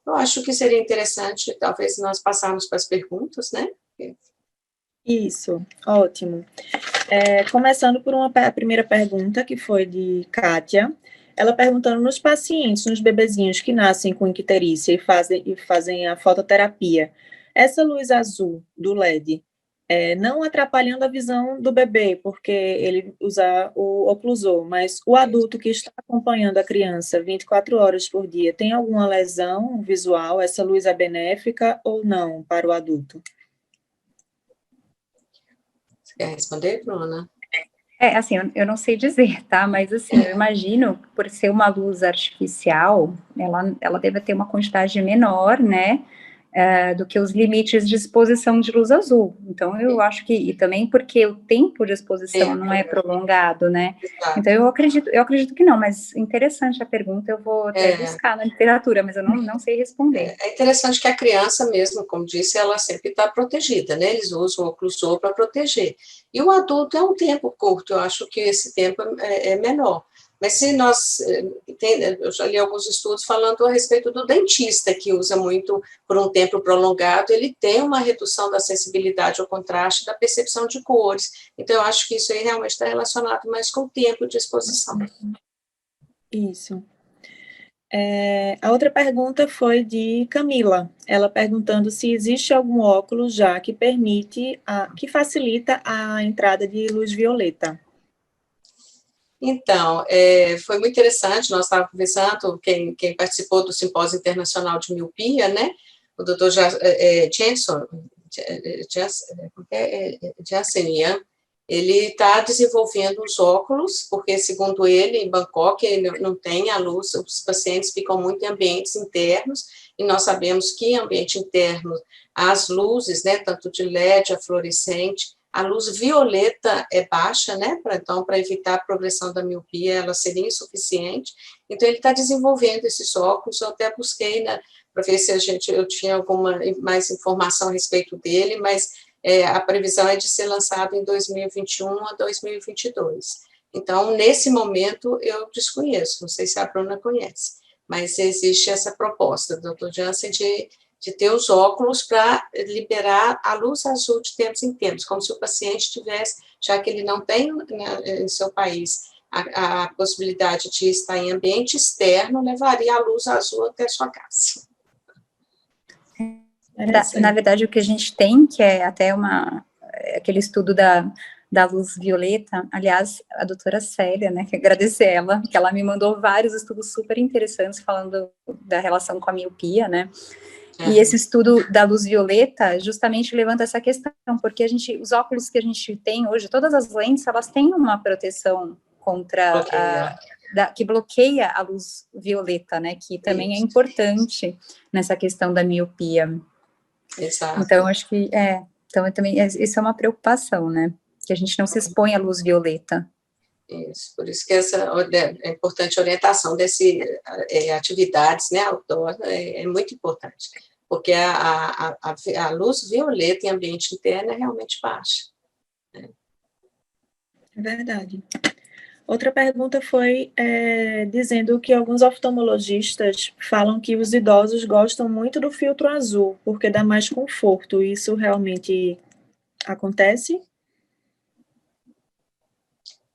Eu acho que seria interessante, talvez, nós passarmos para as perguntas, né? Isso, ótimo. Começando por a primeira pergunta, que foi de Kátia, ela perguntando nos pacientes, nos bebezinhos que nascem com icterícia e fazem a fototerapia, essa luz azul do LED, não atrapalhando a visão do bebê, porque ele usa o oclusor, mas o adulto que está acompanhando a criança 24 horas por dia, tem alguma lesão visual? Essa luz é benéfica ou não para o adulto? Você quer responder, Bruna? Assim, eu não sei dizer, tá? Mas, assim, eu imagino, por ser uma luz artificial, ela deve ter uma quantidade menor, né, do que os limites de exposição de luz azul. Então, eu acho que, e também porque o tempo de exposição não é prolongado, né? Exato. Então, eu acredito que não, mas interessante a pergunta, eu vou até buscar na literatura, mas eu não sei responder. É interessante que a criança mesmo, como disse, ela sempre está protegida, né? Eles usam o oclusor para proteger. E o adulto é um tempo curto, eu acho que esse tempo é menor. Mas se nós, eu já li alguns estudos falando a respeito do dentista, que usa muito por um tempo prolongado, ele tem uma redução da sensibilidade ao contraste, da percepção de cores. Então, eu acho que isso aí realmente está relacionado mais com o tempo de exposição. Isso. A outra pergunta foi de Camila, ela perguntando se existe algum óculos já que que facilita a entrada de luz violeta. Então, foi muito interessante, nós estávamos conversando, quem participou do Simpósio Internacional de Miopia, né, o Dr. Jansenian, ele está desenvolvendo os óculos, porque, segundo ele, em Bangkok, não tem a luz, os pacientes ficam muito em ambientes internos, e nós sabemos que em ambiente interno, as luzes, né, tanto de LED, a fluorescente, A luz violeta é baixa, né? Então, para evitar a progressão da miopia, ela seria insuficiente. Então, ele está desenvolvendo esses óculos. Eu até busquei, né, para ver se eu tinha alguma mais informação a respeito dele, mas a previsão é de ser lançado em 2021 a 2022. Então, nesse momento, eu desconheço, não sei se a Bruna conhece, mas existe essa proposta do Dr. Janssen de ter os óculos para liberar a luz azul de tempos em tempos, como se o paciente tivesse, já que ele não tem, né, em seu país a possibilidade de estar em ambiente externo, levaria a luz azul até a sua casa. Na verdade, o que a gente tem, que é até aquele estudo da luz violeta, aliás, a doutora Célia, né, que agradecer ela, que ela me mandou vários estudos super interessantes falando da relação com a miopia, né, e esse estudo da luz violeta justamente levanta essa questão, porque os óculos que a gente tem hoje, todas as lentes, elas têm uma proteção contra que bloqueia a luz violeta, né, que também é importante nessa questão da miopia. Exato. Então, acho que, então também, isso é uma preocupação, né, que a gente não se expõe à luz violeta. Isso, por isso que essa é importante a orientação desse atividades, né, outdoor, é muito importante, porque a luz violeta em ambiente interno é realmente baixa. Verdade. Outra pergunta foi dizendo que alguns oftalmologistas falam que os idosos gostam muito do filtro azul, porque dá mais conforto. Isso realmente acontece?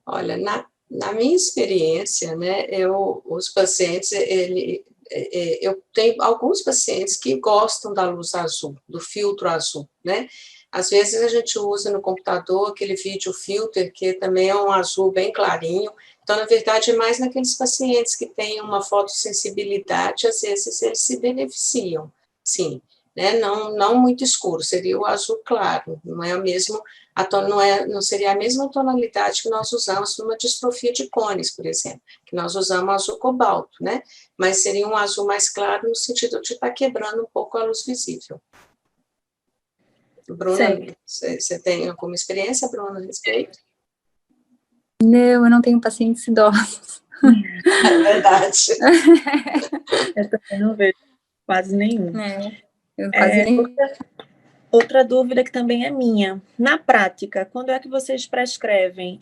Olha, na minha experiência, né, os pacientes, eu tenho alguns pacientes que gostam da luz azul, do filtro azul, né? Às vezes a gente usa no computador aquele vídeo filter, que também é um azul bem clarinho. Então, na verdade, é mais naqueles pacientes que têm uma fotossensibilidade, às vezes eles se beneficiam, sim, né? Não muito escuro, seria o azul claro, não é o mesmo, não seria a mesma tonalidade que nós usamos numa distrofia de cones, por exemplo, que nós usamos azul cobalto, né? Mas seria um azul mais claro no sentido de estar quebrando um pouco a luz visível. Bruna, você tem alguma experiência, Bruna, a respeito? Não, eu não tenho pacientes idosos. É verdade. Eu também não vejo quase nenhum. Quase nenhum. Outra dúvida que também é minha. Na prática, quando é que vocês prescrevem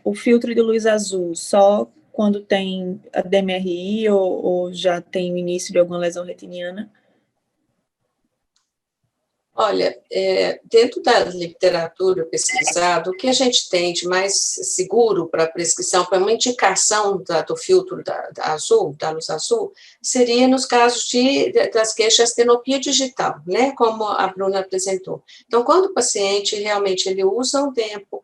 o filtro de luz azul? Só quando tem a DMRI ou já tem o início de alguma lesão retiniana? Olha, dentro da literatura pesquisada, o que a gente tem de mais seguro para prescrição, para uma indicação do filtro da luz azul, seria nos casos das queixas de astenopia digital, né, como a Bruna apresentou. Então, quando o paciente realmente ele usa um tempo,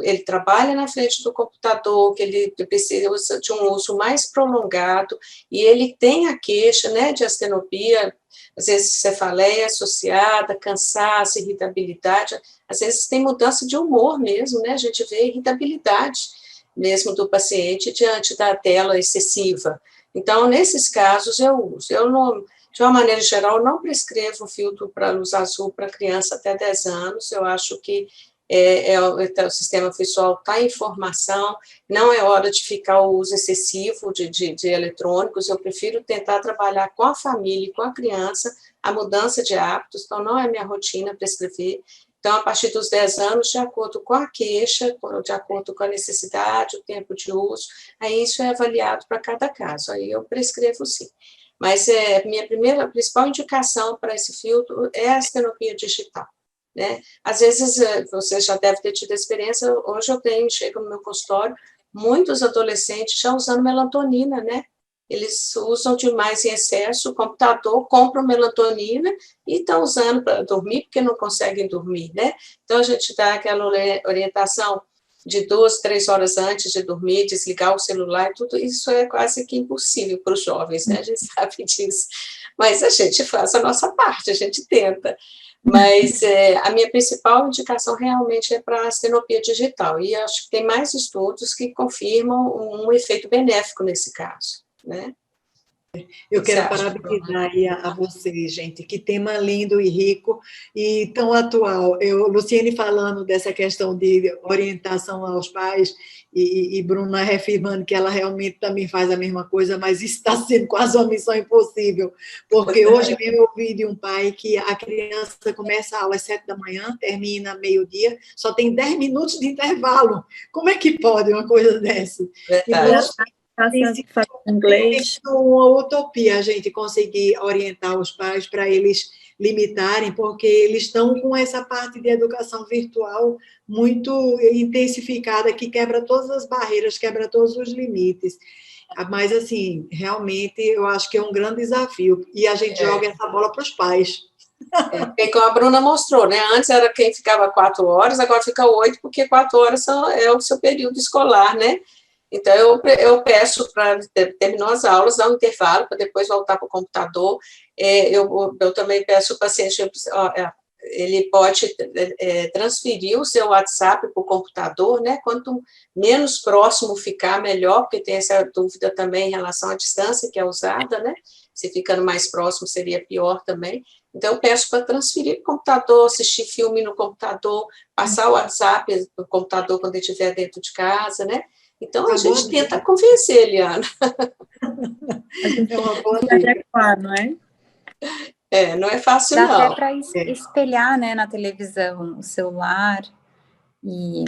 ele trabalha na frente do computador, que ele precisa de um uso mais prolongado, e ele tem a queixa, né, de astenopia, às vezes cefaleia associada, cansaço, irritabilidade, às vezes tem mudança de humor mesmo, né? A gente vê irritabilidade mesmo do paciente diante da tela excessiva. Então, nesses casos, eu uso. Eu não, de uma maneira geral, não prescrevo filtro para luz azul para criança até 10 anos, eu acho que o sistema visual está em formação, não é hora de ficar o uso excessivo de eletrônicos, eu prefiro tentar trabalhar com a família e com a criança a mudança de hábitos, então não é minha rotina prescrever. Então, a partir dos 10 anos, de acordo com a queixa, de acordo com a necessidade, o tempo de uso, aí isso é avaliado para cada caso, aí eu prescrevo sim. Mas minha principal indicação para esse filtro é a astenopia digital. Né? Às vezes, você já deve ter tido experiência, hoje chego no meu consultório, muitos adolescentes já usando melatonina, né? Eles usam demais em excesso o computador, compram melatonina e estão usando para dormir, porque não conseguem dormir, né? Então, a gente dá aquela orientação de 2, 3 horas antes de dormir, desligar o celular, tudo isso é quase que impossível para os jovens, né? A gente sabe disso. Mas a gente faz a nossa parte, a gente tenta. Mas a minha principal indicação realmente é para a astenopia digital, e acho que tem mais estudos que confirmam um efeito benéfico nesse caso, né? Eu Você quero acha, Bruna? parabenizar aí a vocês, gente. Que tema lindo e rico e tão atual. Luciene falando dessa questão de orientação aos pais e Bruna reafirmando que ela realmente também faz a mesma coisa, mas isso está sendo quase uma missão impossível, porque hoje mesmo eu ouvi de um pai que a criança começa a aula às 7 da manhã, termina meio-dia, só tem 10 minutos de intervalo. Como é que pode uma coisa dessa? Verdade. Faça inglês. É uma utopia a gente conseguir orientar os pais para eles limitarem, porque eles estão com essa parte de educação virtual muito intensificada, que quebra todas as barreiras, quebra todos os limites. Mas, assim, realmente, eu acho que é um grande desafio. E a gente joga essa bola para os pais. Porque como a Bruna mostrou, né? Antes era quem ficava 4 horas, agora fica 8, porque 4 horas é o seu período escolar, né? Então, eu peço para terminar as aulas, dar um intervalo, para depois voltar para o computador. Eu também peço ao paciente, ele pode transferir o seu WhatsApp para o computador, né? Quanto menos próximo ficar, melhor, porque tem essa dúvida também em relação à distância que é usada, né? Se ficando mais próximo seria pior também. Então, eu peço para transferir para o computador, assistir filme no computador, passar o WhatsApp no computador quando ele estiver dentro de casa, né? Então, a gente tenta convencer, Eliana. É uma boa adequar, não é? Não é fácil, Dá não. até para espelhar, né, na televisão, o celular, e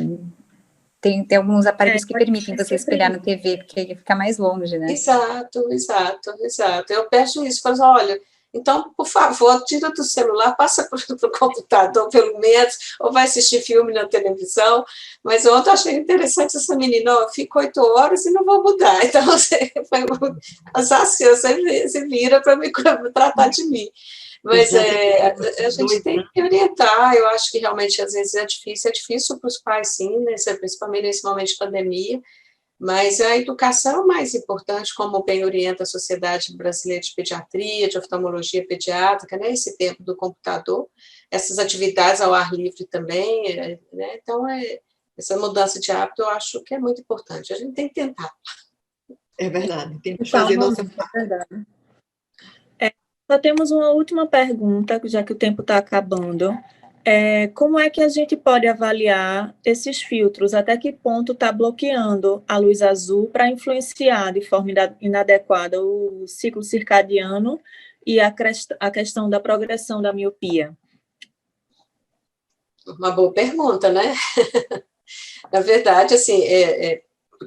tem alguns aparelhos que permitem você espelhar na TV, porque ele fica mais longe, né? Exato. Eu peço isso, falo, olha, então, por favor, tira do celular, passa para o computador, pelo menos, ou vai assistir filme na televisão. Mas ontem eu achei interessante essa menina, eu fico 8 horas e não vou mudar. Então, você vira para me tratar de mim. Mas a gente tem que orientar, eu acho que realmente às vezes é difícil para os pais, sim, né, principalmente nesse momento de pandemia, mas a educação é o mais importante, como bem orienta a Sociedade Brasileira de Pediatria, de Oftalmologia Pediátrica, né, esse tempo do computador, essas atividades ao ar livre também, né, então essa mudança de hábito eu acho que é muito importante, a gente tem que tentar. É verdade, temos que fazer nossa parte. Só temos uma última pergunta, já que o tempo está acabando. Como é que a gente pode avaliar esses filtros? Até que ponto está bloqueando a luz azul para influenciar de forma inadequada o ciclo circadiano e a questão da progressão da miopia? Uma boa pergunta, né? Na verdade, assim,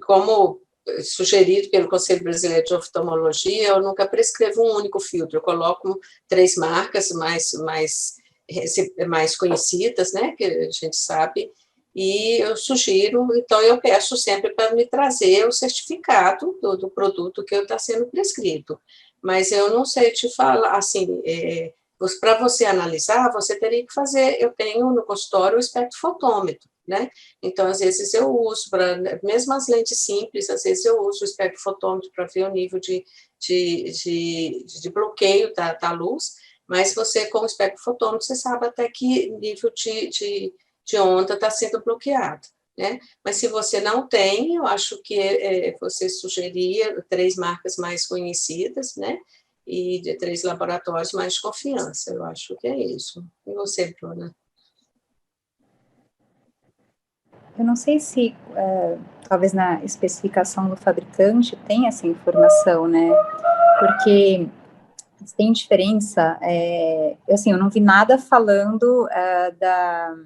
como sugerido pelo Conselho Brasileiro de Oftalmologia, eu nunca prescrevo um único filtro, eu coloco 3 marcas mais conhecidas, né, que a gente sabe, e eu sugiro, então eu peço sempre para me trazer o certificado do produto que está sendo prescrito, mas eu não sei te falar, assim, para você analisar, você teria que fazer, eu tenho no consultório o espectrofotômetro, né? Então, às vezes eu uso, mesmo as lentes simples, às vezes eu uso o espectrofotômetro para ver o nível de bloqueio da luz, mas você, com o espectrofotômetro, você sabe até que nível de onda está sendo bloqueado, né? Mas se você não tem, eu acho que você sugeria 3 marcas mais conhecidas, né? E de 3 laboratórios mais de confiança, eu acho que é isso. E você, Bruna? Eu não sei se, talvez na especificação do fabricante tem essa informação, né? Porque tem diferença, assim, eu não vi nada falando da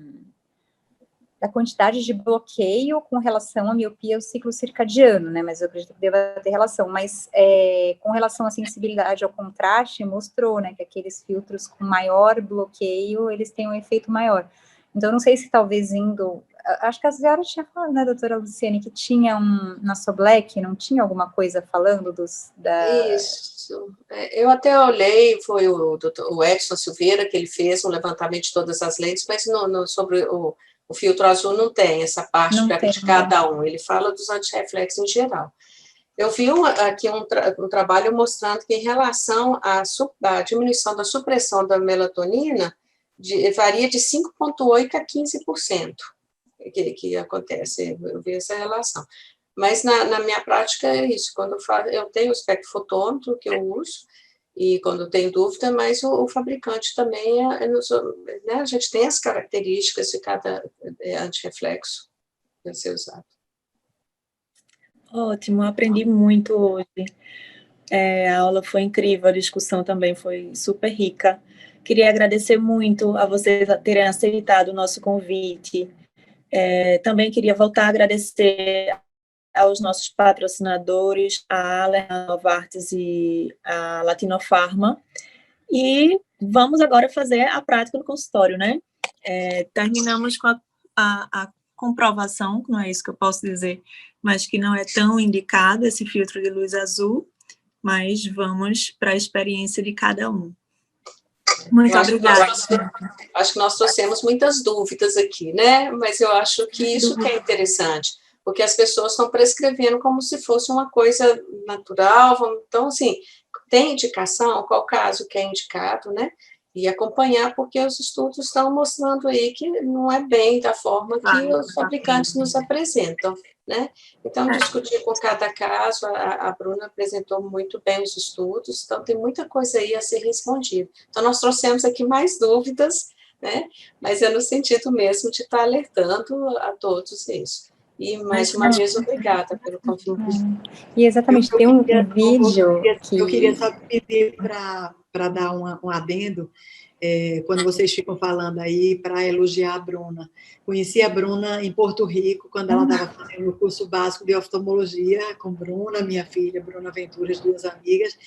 quantidade de bloqueio com relação à miopia ao ciclo circadiano, né? Mas eu acredito que deva ter relação. Mas com relação à sensibilidade ao contraste, mostrou, né, que aqueles filtros com maior bloqueio, eles têm um efeito maior. Então, não sei se talvez acho que a senhora tinha falado, né, doutora Luciene, que tinha na Soblack, não tinha alguma coisa falando Isso. Eu até olhei, foi o Edson Silveira, que ele fez um levantamento de todas as lentes, mas sobre o filtro azul não tem essa parte de cada um, ele fala dos antirreflexos em geral. Eu vi aqui um trabalho mostrando que em relação à diminuição da supressão da melatonina, varia de 5,8% a 15%. Que acontece, eu vi essa relação. Mas na minha prática é isso, quando eu tenho o espectrofotômetro que eu uso, e quando tem dúvida, mas o fabricante também, né, a gente tem as características de cada antirreflexo a ser usado. Ótimo, aprendi muito hoje. A aula foi incrível, a discussão também foi super rica. Queria agradecer muito a vocês terem aceitado o nosso convite. Também queria voltar a agradecer aos nossos patrocinadores, a Allergan Novartis e a Latinofarma. E vamos agora fazer a prática no consultório, né? Terminamos com a comprovação, não é isso que eu posso dizer, mas que não é tão indicado esse filtro de luz azul, mas vamos para a experiência de cada um. Muito obrigada. Acho que nós trouxemos muitas dúvidas aqui, né? Mas eu acho que isso que é interessante, porque as pessoas estão prescrevendo como se fosse uma coisa natural. Então, assim, tem indicação, qual caso que é indicado, né? E acompanhar, porque os estudos estão mostrando aí que não é bem da forma que os fabricantes nos apresentam, né? Então, discutir com cada caso, a Bruna apresentou muito bem os estudos, então tem muita coisa aí a ser respondida. Então, nós trouxemos aqui mais dúvidas, né? Mas é no sentido mesmo de estar alertando a todos isso. E, mais uma vez, obrigada pelo convite. E exatamente, tem um vídeo que... Eu queria só pedir para dar um adendo, quando vocês ficam falando aí, para elogiar a Bruna. Conheci a Bruna em Porto Rico, quando ela estava fazendo o curso básico de oftalmologia com Bruna, minha filha, Bruna Ventura, as duas amigas,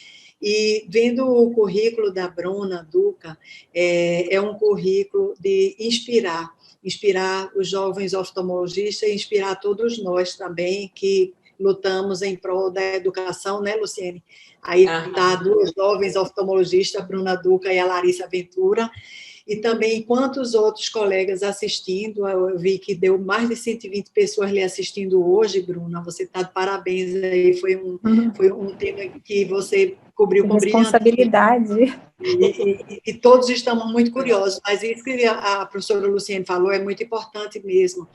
e vendo o currículo da Bruna Duca, é um currículo de inspirar os jovens oftalmologistas e inspirar todos nós também que lutamos em prol da educação, né, Luciene? Aí está duas jovens oftalmologistas, a Bruna Duca e a Larissa Ventura, e também quantos outros colegas assistindo. Eu vi que deu mais de 120 pessoas lhe assistindo hoje, Bruna, você está de parabéns aí, foi um tema que você cobriu com responsabilidade. E todos estamos muito curiosos, mas isso que a professora Luciene falou é muito importante mesmo.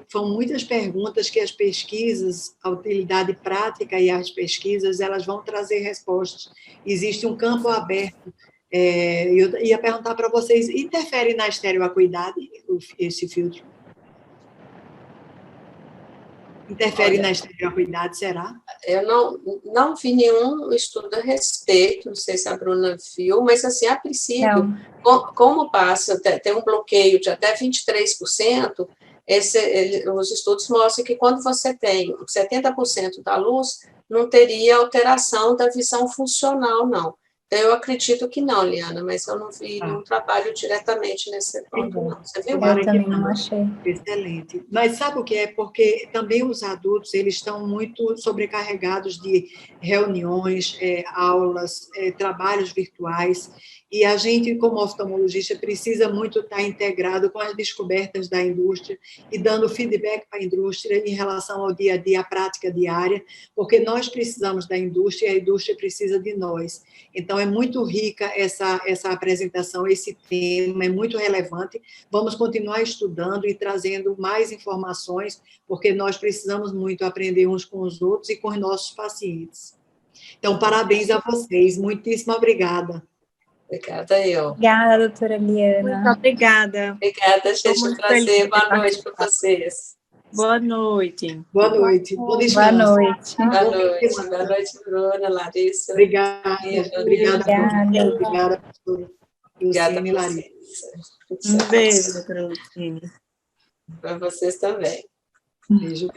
São muitas perguntas que as pesquisas, a utilidade prática e as pesquisas, elas vão trazer respostas. Existe um campo aberto. Eu ia perguntar para vocês, interfere na estereoacuidade esse filtro? Interfere na estereoacuidade, será? Eu não vi nenhum estudo a respeito, não sei se a Bruna viu, mas, assim, a princípio, como passa, tem um bloqueio de até 23%, os estudos mostram que quando você tem 70% da luz, não teria alteração da visão funcional, não. Então, eu acredito que não, Liana, mas eu não vi nenhum trabalho diretamente nesse ponto, não. Você viu? Eu também não achei. Excelente. Mas sabe o que é? Porque também os adultos, eles estão muito sobrecarregados de reuniões, aulas, trabalhos virtuais, e a gente, como oftalmologista, precisa muito estar integrado com as descobertas da indústria e dando feedback para a indústria em relação ao dia a dia, à prática diária, porque nós precisamos da indústria e a indústria precisa de nós. Então, é muito rica essa apresentação, esse tema é muito relevante. Vamos continuar estudando e trazendo mais informações, porque nós precisamos muito aprender uns com os outros e com os nossos pacientes. Então, parabéns a vocês. Muitíssimo obrigada. Obrigada, eu. Obrigada, doutora Liana. Muito obrigada. Obrigada, gente. Um prazer. Boa noite para vocês. Boa noite. Boa noite. Bom descanso. Boa noite. Boa noite. Boa noite, Bruna, Larissa. Obrigada. Obrigada, professora. Obrigada, Larissa. Um beijo, doutora Luciene. Para vocês também. Beijo.